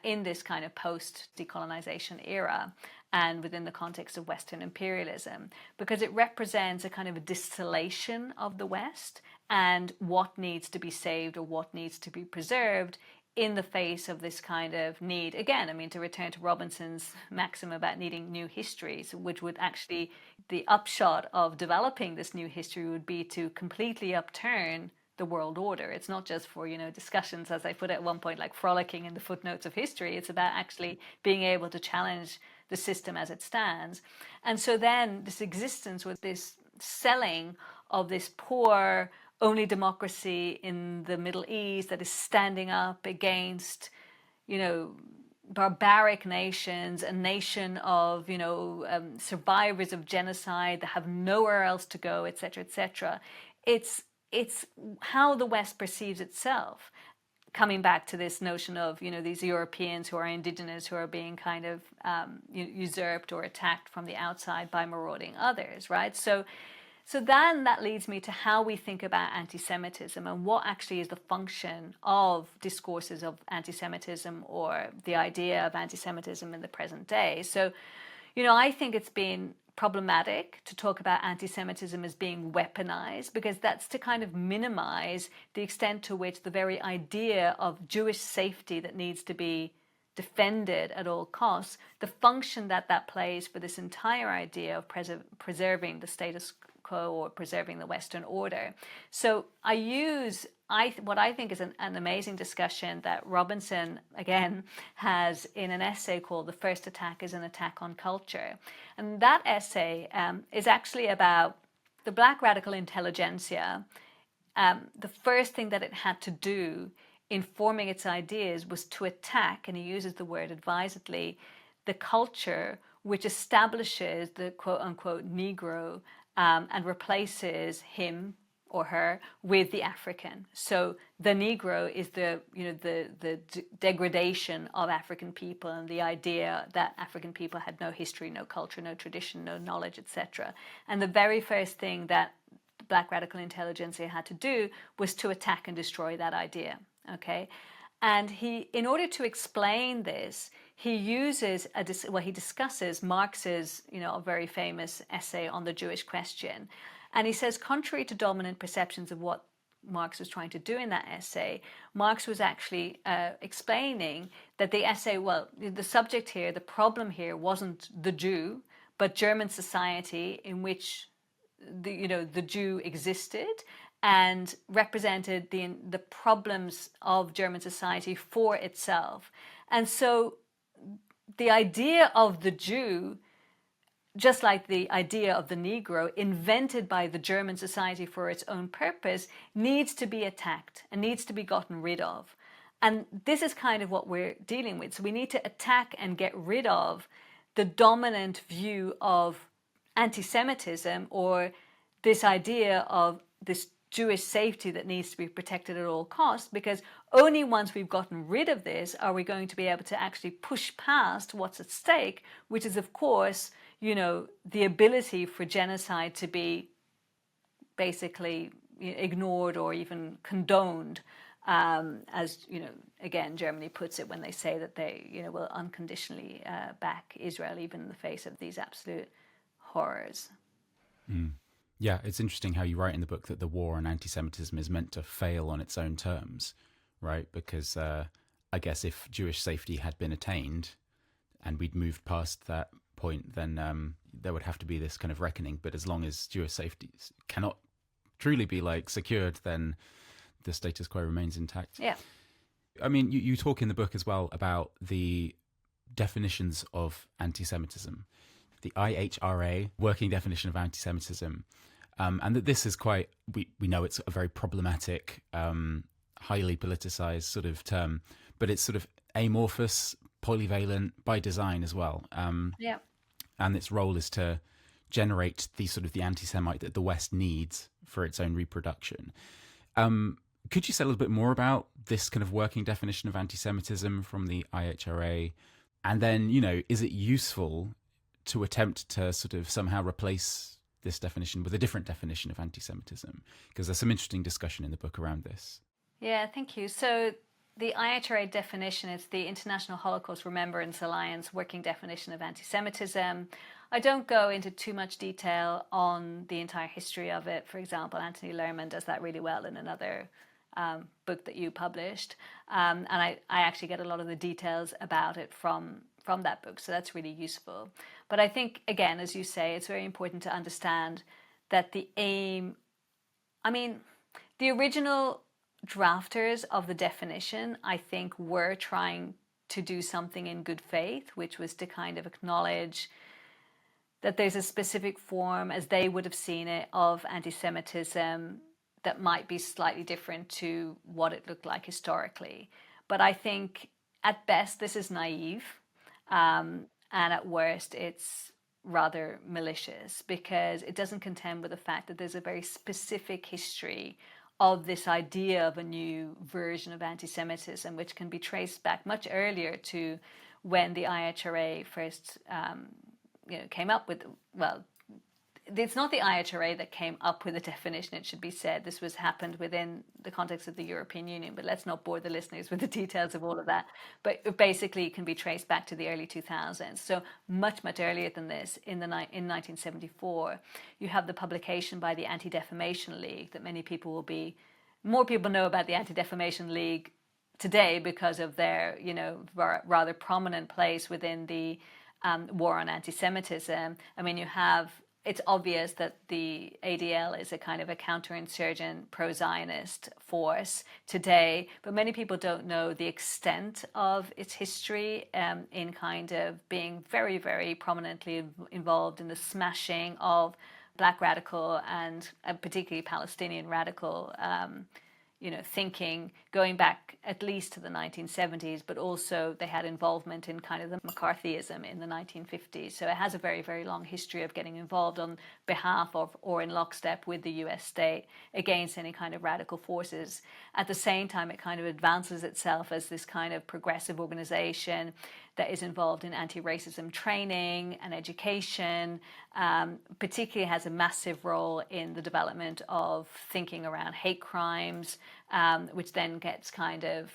in this kind of post-decolonization era and within the context of Western imperialism, because it represents a kind of a distillation of the West and what needs to be saved or what needs to be preserved in the face of this kind of need. Again, I mean, to return to Robinson's maxim about needing new histories, which would actually, the upshot of developing this new history would be to completely upturn the world order. It's not just for, discussions, as I put it at one point, like frolicking in the footnotes of history. It's about actually being able to challenge the system as it stands. And so then this existence with this selling of this poor, only democracy in the Middle East that is standing up against, barbaric nations, a nation of, survivors of genocide that have nowhere else to go, etc., etc. It's how the West perceives itself. Coming back to this notion of, these Europeans who are indigenous, who are being kind of usurped or attacked from the outside by marauding others, right? So then that leads me to how we think about anti-Semitism and what actually is the function of discourses of anti-Semitism or the idea of anti-Semitism in the present day. So, I think it's been problematic to talk about anti-Semitism as being weaponized, because that's to kind of minimize the extent to which the very idea of Jewish safety that needs to be defended at all costs, the function that plays for this entire idea of preserving the status quo or preserving the Western order. So I use what I think is an amazing discussion that Robinson, again, has in an essay called The First Attack is an Attack on Culture. And that essay is actually about the Black radical intelligentsia. The first thing that it had to do in forming its ideas was to attack, and he uses the word advisedly, the culture which establishes the quote-unquote Negro and replaces him or her with the African. So the Negro is the degradation of African people and the idea that African people had no history, no culture, no tradition, no knowledge, etc. And the very first thing that the Black radical intelligentsia had to do was to attack and destroy that idea. Okay, and he, in order to explain this, he uses he discusses Marx's, a very famous essay on the Jewish question. And he says, contrary to dominant perceptions of what Marx was trying to do in that essay, Marx was actually explaining that the essay, the subject here, the problem here wasn't the Jew, but German society in which the Jew existed and represented the problems of German society for itself. And so the idea of the Jew, just like the idea of the Negro, invented by the German society for its own purpose, needs to be attacked and needs to be gotten rid of. And this is kind of what we're dealing with. So we need to attack and get rid of the dominant view of anti-Semitism, or this idea of this Jewish safety that needs to be protected at all costs, because only once we've gotten rid of this are we going to be able to actually push past what's at stake, which is, of course, the ability for genocide to be basically ignored or even condoned, as, again, Germany puts it when they say that they, will unconditionally back Israel, even in the face of these absolute horrors. Mm. Yeah, it's interesting how you write in the book that the war on anti-Semitism is meant to fail on its own terms, right? Because I guess if Jewish safety had been attained and we'd moved past that point, then there would have to be this kind of reckoning. But as long as Jewish safety cannot truly be secured, then the status quo remains intact. Yeah. I mean, you talk in the book as well about the definitions of anti-Semitism, the IHRA working definition of anti-Semitism, and that this is quite, we know it's a very problematic, highly politicized sort of term, but it's sort of amorphous, polyvalent by design as well. Yeah. And its role is to generate the sort of the anti-Semite that the West needs for its own reproduction. Could you say a little bit more about this kind of working definition of anti-Semitism from the IHRA? And then, is it useful to attempt to sort of somehow replace this definition with a different definition of anti-Semitism? Because there's some interesting discussion in the book around this. Yeah, thank you. So the IHRA definition is the International Holocaust Remembrance Alliance working definition of anti-Semitism. I don't go into too much detail on the entire history of it. For example, Anthony Lerman does that really well in another book that you published. And I actually get a lot of the details about it from that book. So that's really useful. But I think, again, as you say, it's very important to understand that the original drafters of the definition, I think, were trying to do something in good faith, which was to kind of acknowledge that there's a specific form, as they would have seen it, of anti-Semitism that might be slightly different to what it looked like historically. But I think at best this is naive, and at worst it's rather malicious, because it doesn't contend with the fact that there's a very specific history of this idea of a new version of anti-Semitism, which can be traced back much earlier to when the IHRA first came up with, well, it's not the IHRA that came up with the definition, it should be said. This happened within the context of the European Union, but let's not bore the listeners with the details of all of that. But it basically can be traced back to the early 2000s. So much, much earlier than this, in 1974, you have the publication by the Anti-Defamation League that more people know about the Anti-Defamation League today because of their, rather prominent place within the war on anti-Semitism. I mean, it's obvious that the ADL is a kind of a counterinsurgent pro-Zionist force today, but many people don't know the extent of its history in kind of being very, very prominently involved in the smashing of Black radical and particularly Palestinian radical thinking, going back at least to the 1970s, but also they had involvement in kind of the McCarthyism in the 1950s. So it has a very, very long history of getting involved on behalf of or in lockstep with the US state against any kind of radical forces. At the same time, it kind of advances itself as this kind of progressive organization that is involved in anti-racism training and education, particularly has a massive role in the development of thinking around hate crimes, which then gets kind of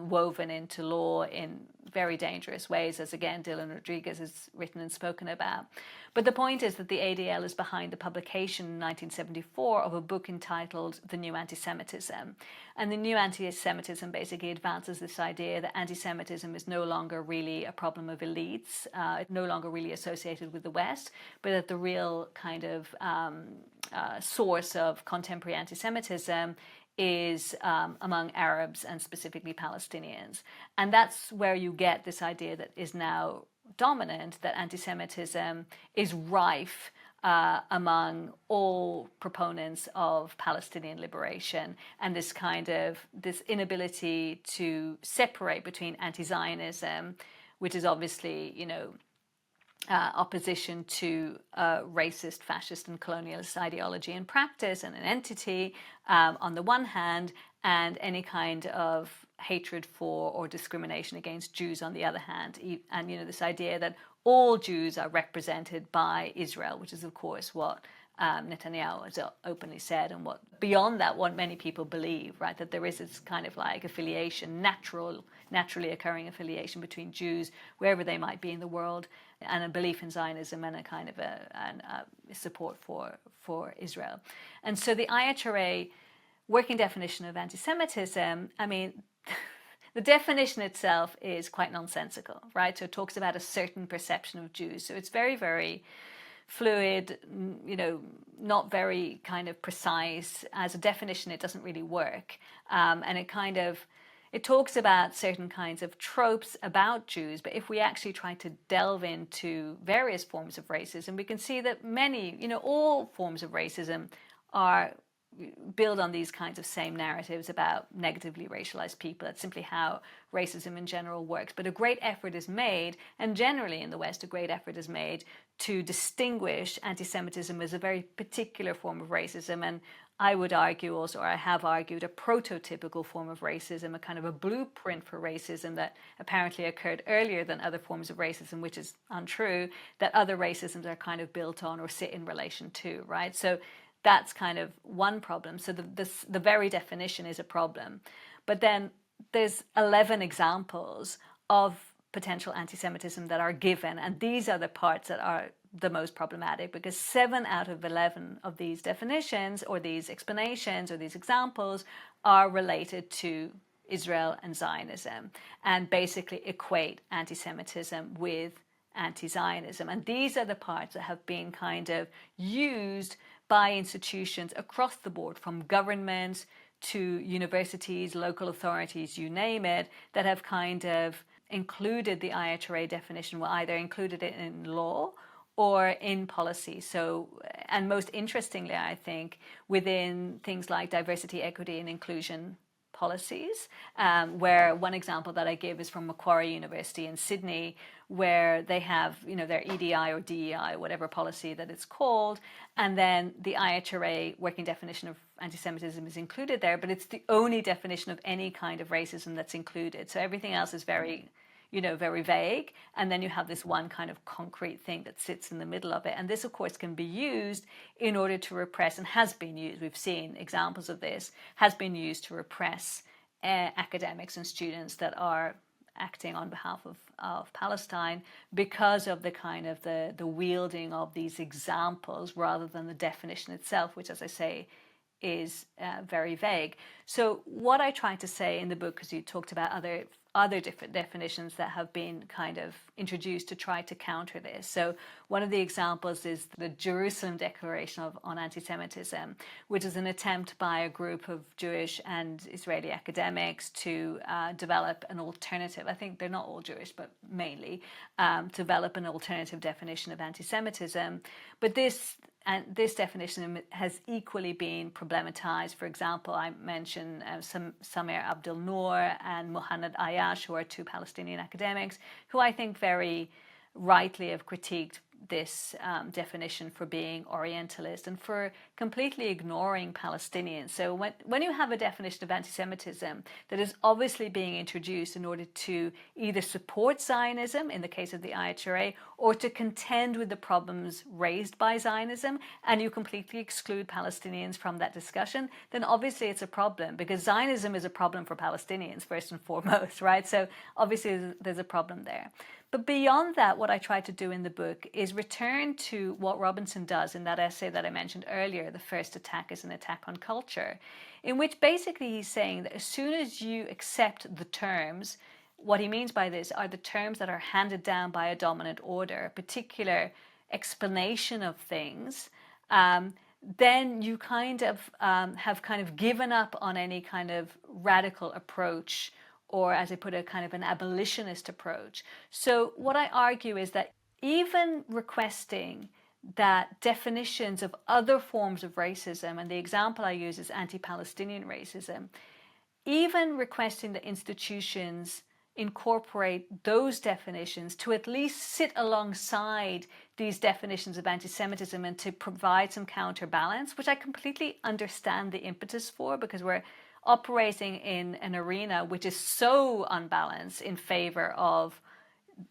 woven into law in very dangerous ways, as again Dylan Rodriguez has written and spoken about. But the point is that the ADL is behind the publication in 1974 of a book entitled The New Anti-Semitism. And the New Anti-Semitism basically advances this idea that anti-Semitism is no longer really a problem of elites, no longer really associated with the West, but that the real kind of source of contemporary anti-Semitism is among Arabs and specifically Palestinians. And that's where you get this idea that is now dominant, that anti-Semitism is rife among all proponents of Palestinian liberation, and this inability to separate between anti-Zionism, which is obviously, opposition to racist, fascist and colonialist ideology and practice and an entity on the one hand, and any kind of hatred for or discrimination against Jews on the other hand. And, this idea that all Jews are represented by Israel, which is, of course, what Netanyahu has openly said, and what beyond that, what many people believe, right? That there is this kind of like affiliation, naturally occurring affiliation between Jews, wherever they might be in the world, and a belief in Zionism and a kind of a support for Israel. And so the IHRA working definition of anti-Semitism, I mean, The definition itself is quite nonsensical, right? So it talks about a certain perception of Jews. So it's very, very fluid, not very kind of precise. As a definition, it doesn't really work. And it talks about certain kinds of tropes about Jews, but if we actually try to delve into various forms of racism, we can see that all forms of racism are build on these kinds of same narratives about negatively racialized people. That's simply how racism in general works. But a great effort is made, and generally in the West, a great effort is made to distinguish anti-Semitism as a very particular form of racism. And I would argue also, or I have argued, a prototypical form of racism, a kind of a blueprint for racism that apparently occurred earlier than other forms of racism, which is untrue, that other racisms are kind of built on or sit in relation to, right? So that's kind of one problem. So the very definition is a problem. But then there's 11 examples of potential anti-Semitism that are given. And these are the parts that are the most problematic, because 7 out of 11 of these definitions or these explanations or these examples are related to Israel and Zionism and basically equate anti-Semitism with anti-Zionism. And these are the parts that have been kind of used by institutions across the board, from governments to universities, local authorities, you name it, that have kind of included the IHRA definition, well, either included it in law or in policy. So, and most interestingly, I think, within things like diversity, equity, and inclusion policies, where one example that I give is from Macquarie University in Sydney, where they have, their EDI or DEI, whatever policy that it's called, and then the IHRA working definition of anti-Semitism is included there, but it's the only definition of any kind of racism that's included. So everything else is very vague, and then you have this one kind of concrete thing that sits in the middle of it. And this, of course, can be used in order to repress, and has been used, we've seen examples of this, has been used to repress academics and students that are acting on behalf of Palestine, because of the kind of the wielding of these examples rather than the definition itself, which, as I say, is very vague. So what I try to say in the book, because you talked about other different definitions that have been kind of introduced to try to counter this. So one of the examples is the Jerusalem Declaration on Anti-Semitism, which is an attempt by a group of Jewish and Israeli academics to develop an alternative. I think they're not all Jewish, but mainly develop an alternative definition of anti-Semitism. But this definition has equally been problematized. For example, I mentioned Samer Abdel Noor and Mohanad Ayash, who are 2 Palestinian academics, who I think very rightly have critiqued this definition for being Orientalist and for completely ignoring Palestinians. So when you have a definition of anti-Semitism that is obviously being introduced in order to either support Zionism, in the case of the IHRA, or to contend with the problems raised by Zionism, and you completely exclude Palestinians from that discussion, then obviously it's a problem, because Zionism is a problem for Palestinians first and foremost, right? So obviously there's a problem there. But beyond that, what I try to do in the book is return to what Robinson does in that essay that I mentioned earlier, The First Attack is an Attack on Culture, in which basically he's saying that as soon as you accept the terms, what he means by this are the terms that are handed down by a dominant order, a particular explanation of things, then you kind of have kind of given up on any kind of radical approach, or as I put it, kind of an abolitionist approach. So what I argue is that even requesting that definitions of other forms of racism, and the example I use is anti-Palestinian racism, even requesting that institutions incorporate those definitions to at least sit alongside these definitions of anti-Semitism and to provide some counterbalance, which I completely understand the impetus for, because we're operating in an arena which is so unbalanced in favor of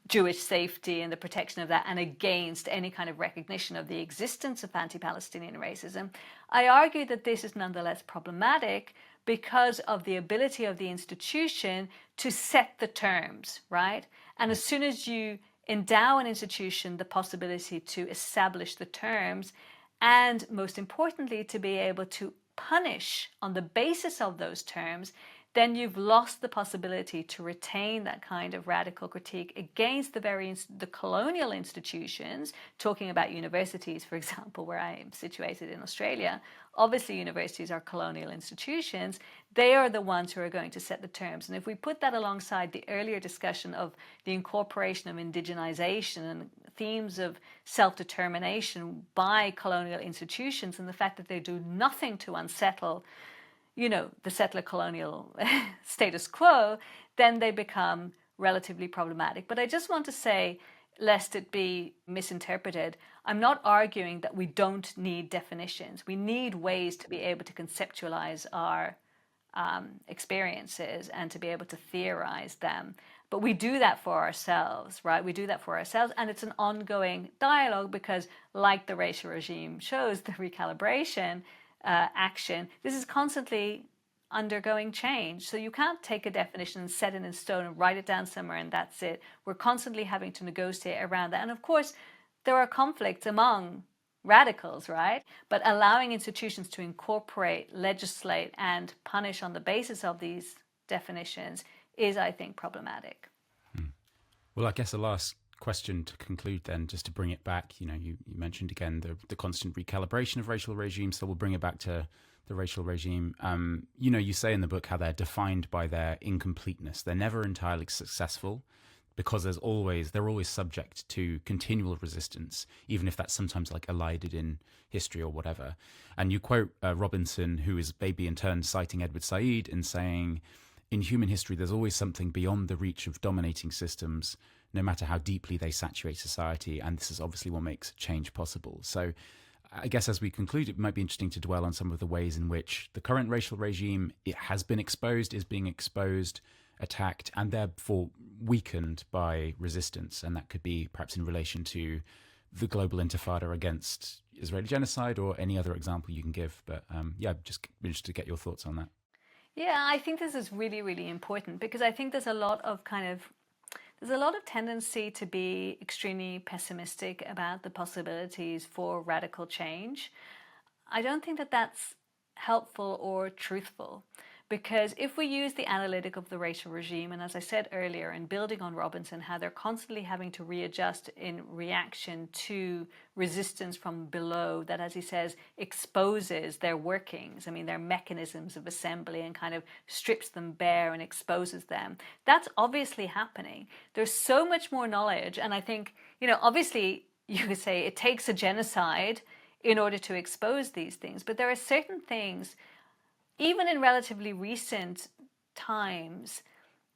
Jewish safety and the protection of that, and against any kind of recognition of the existence of anti-Palestinian racism. I argue that this is nonetheless problematic because of the ability of the institution to set the terms, right? And as soon as you endow an institution the possibility to establish the terms, and most importantly, to be able to punish on the basis of those terms, then you've lost the possibility to retain that kind of radical critique against the colonial institutions, talking about universities, for example, where I am situated in Australia. Obviously, universities are colonial institutions. They are the ones who are going to set the terms. And if we put that alongside the earlier discussion of the incorporation of indigenization and themes of self-determination by colonial institutions and the fact that they do nothing to unsettle the settler colonial status quo, then they become relatively problematic. But I just want to say, lest it be misinterpreted, I'm not arguing that we don't need definitions. We need ways to be able to conceptualize our experiences and to be able to theorize them. But we do that for ourselves, right? We do that for ourselves, and it's an ongoing dialogue because, like the racial regime shows, the recalibration action, this is constantly undergoing change. So you can't take a definition and set it in stone and write it down somewhere and that's it. We're constantly having to negotiate around that. And of course, there are conflicts among radicals, right? But allowing institutions to incorporate, legislate, and punish on the basis of these definitions is, I think, problematic. Well, I guess the last question to conclude then, just to bring it back, you mentioned again the constant recalibration of racial regimes, so we'll bring it back to the racial regime. You say in the book how they're defined by their incompleteness. They're never entirely successful because they're always subject to continual resistance, even if that's sometimes like elided in history or whatever. And you quote Robinson, who is maybe in turn citing Edward Said, and saying, in human history, there's always something beyond the reach of dominating systems, no matter how deeply they saturate society. And this is obviously what makes change possible. So I guess as we conclude, it might be interesting to dwell on some of the ways in which the current racial regime, it has been exposed, is being exposed, attacked, and therefore weakened by resistance. And that could be perhaps in relation to the global intifada against Israeli genocide or any other example you can give. But just interested to get your thoughts on that. Yeah, I think this is really, really important because I think there's a lot of tendency to be extremely pessimistic about the possibilities for radical change. I don't think that that's helpful or truthful, because if we use the analytic of the racial regime, and as I said earlier, and building on Robinson, how they're constantly having to readjust in reaction to resistance from below that, as he says, exposes their workings, their mechanisms of assembly, and kind of strips them bare and exposes them. That's obviously happening. There's so much more knowledge, and I think, obviously you could say it takes a genocide in order to expose these things, but there are certain things even in relatively recent times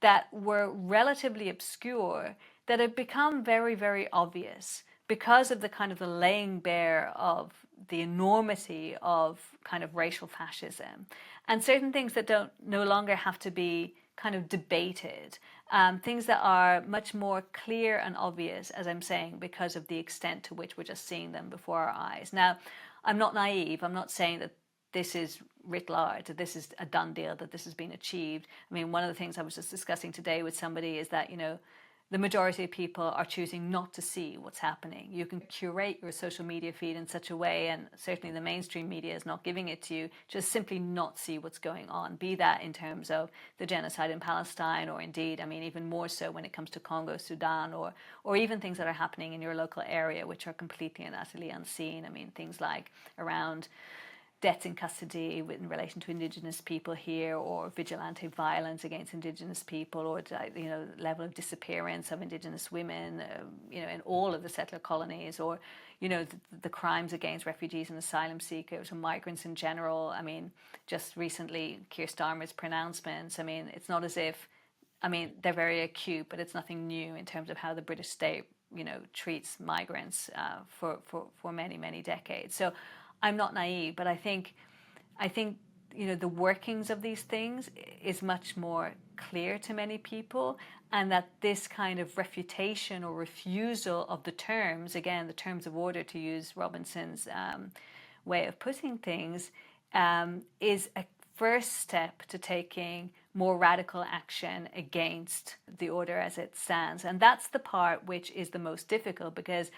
that were relatively obscure that have become very, very obvious because of the kind of the laying bare of the enormity of kind of racial fascism, and certain things that no longer have to be kind of debated, things that are much more clear and obvious, as I'm saying, because of the extent to which we're just seeing them before our eyes. Now, I'm not naive. I'm not saying that this is writ large, that this is a done deal, that this has been achieved. One of the things I was just discussing today with somebody is that, the majority of people are choosing not to see what's happening. You can curate your social media feed in such a way, and certainly the mainstream media is not giving it to you, just simply not see what's going on, be that in terms of the genocide in Palestine, or indeed, even more so when it comes to Congo, Sudan, or even things that are happening in your local area, which are completely and utterly unseen. Things like around deaths in custody in relation to Indigenous people here, or vigilante violence against Indigenous people, or level of disappearance of Indigenous women, in all of the settler colonies, or the crimes against refugees and asylum seekers and migrants in general. Just recently, Keir Starmer's pronouncements. It's not as if, they're very acute, but it's nothing new in terms of how the British state, treats migrants for many, many decades. So I'm not naive, but I think the workings of these things is much more clear to many people, and that this kind of refutation or refusal of the terms, again, the terms of order, to use Robinson's way of putting things, is a first step to taking more radical action against the order as it stands. And that's the part which is the most difficult, because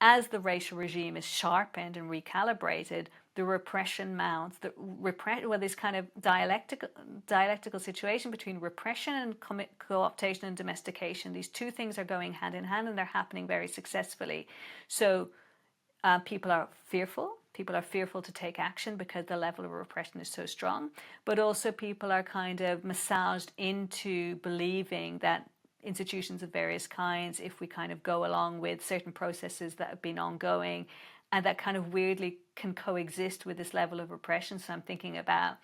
as the racial regime is sharpened and recalibrated, the repression mounts, this kind of dialectical situation between repression and co-optation and domestication. These two things are going hand in hand, and they're happening very successfully. So people are fearful. People are fearful to take action because the level of repression is so strong. But also people are kind of massaged into believing that institutions of various kinds, if we kind of go along with certain processes that have been ongoing and that kind of weirdly can coexist with this level of repression. So I'm thinking about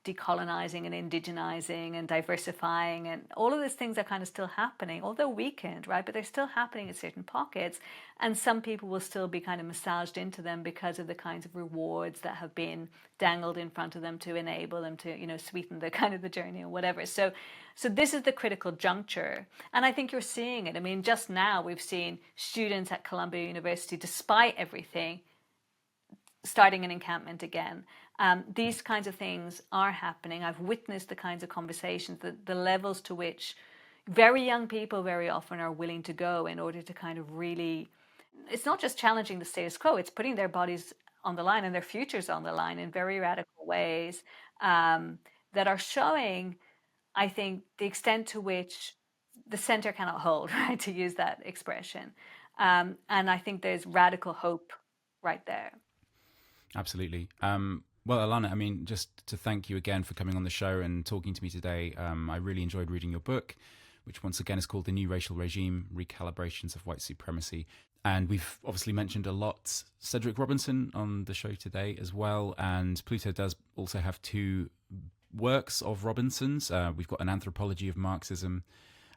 decolonizing and indigenizing and diversifying, and all of these things are kind of still happening, although weakened, right? But they're still happening in certain pockets, and some people will still be kind of massaged into them because of the kinds of rewards that have been dangled in front of them to enable them to, you know, sweeten the kind of the journey or whatever. So this is the critical juncture, and I think you're seeing it. I mean, just now we've seen students at Columbia University, despite everything, starting an encampment again. These kinds of things are happening. I've witnessed the kinds of conversations, the levels to which very young people very often are willing to go in order to kind of really, it's not just challenging the status quo, it's putting their bodies on the line and their futures on the line in very radical ways that are showing, I think, the extent to which the center cannot hold, right, to use that expression. And I think there's radical hope right there. Absolutely. Well, Alana, I mean, just to thank you again for coming on the show and talking to me today. I really enjoyed reading your book, which once again is called The New Racial Regime, Recalibrations of White Supremacy. And we've obviously mentioned a lot Cedric Robinson on the show today as well. And Pluto does also have two works of Robinson's. We've got an anthropology of Marxism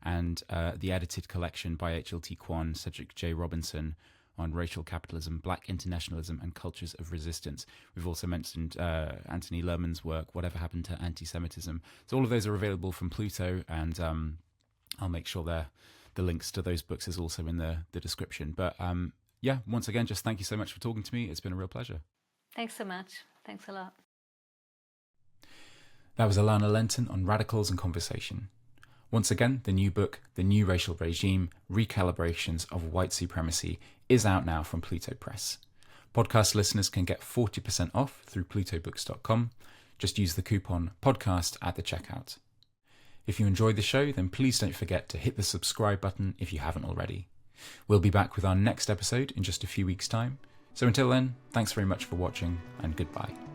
and the edited collection by H.L.T. Kwan, Cedric J. Robinson, on racial capitalism, black internationalism, and cultures of resistance. We've also mentioned Anthony Lerman's work, Whatever Happened to Antisemitism. So all of those are available from Pluto, and I'll make sure the links to those books is also in the description. But yeah, once again, just thank you so much for talking to me. It's been a real pleasure. Thanks so much. Thanks a lot. That was Alana Lentin on Radicals and Conversation. Once again, the new book, The New Racial Regime, Recalibrations of White Supremacy, is out now from Pluto Press. Podcast listeners can get 40% off through plutobooks.com. Just use the coupon podcast at the checkout. If you enjoyed the show, then please don't forget to hit the subscribe button if you haven't already. We'll be back with our next episode in just a few weeks' time. So until then, thanks very much for watching, and goodbye.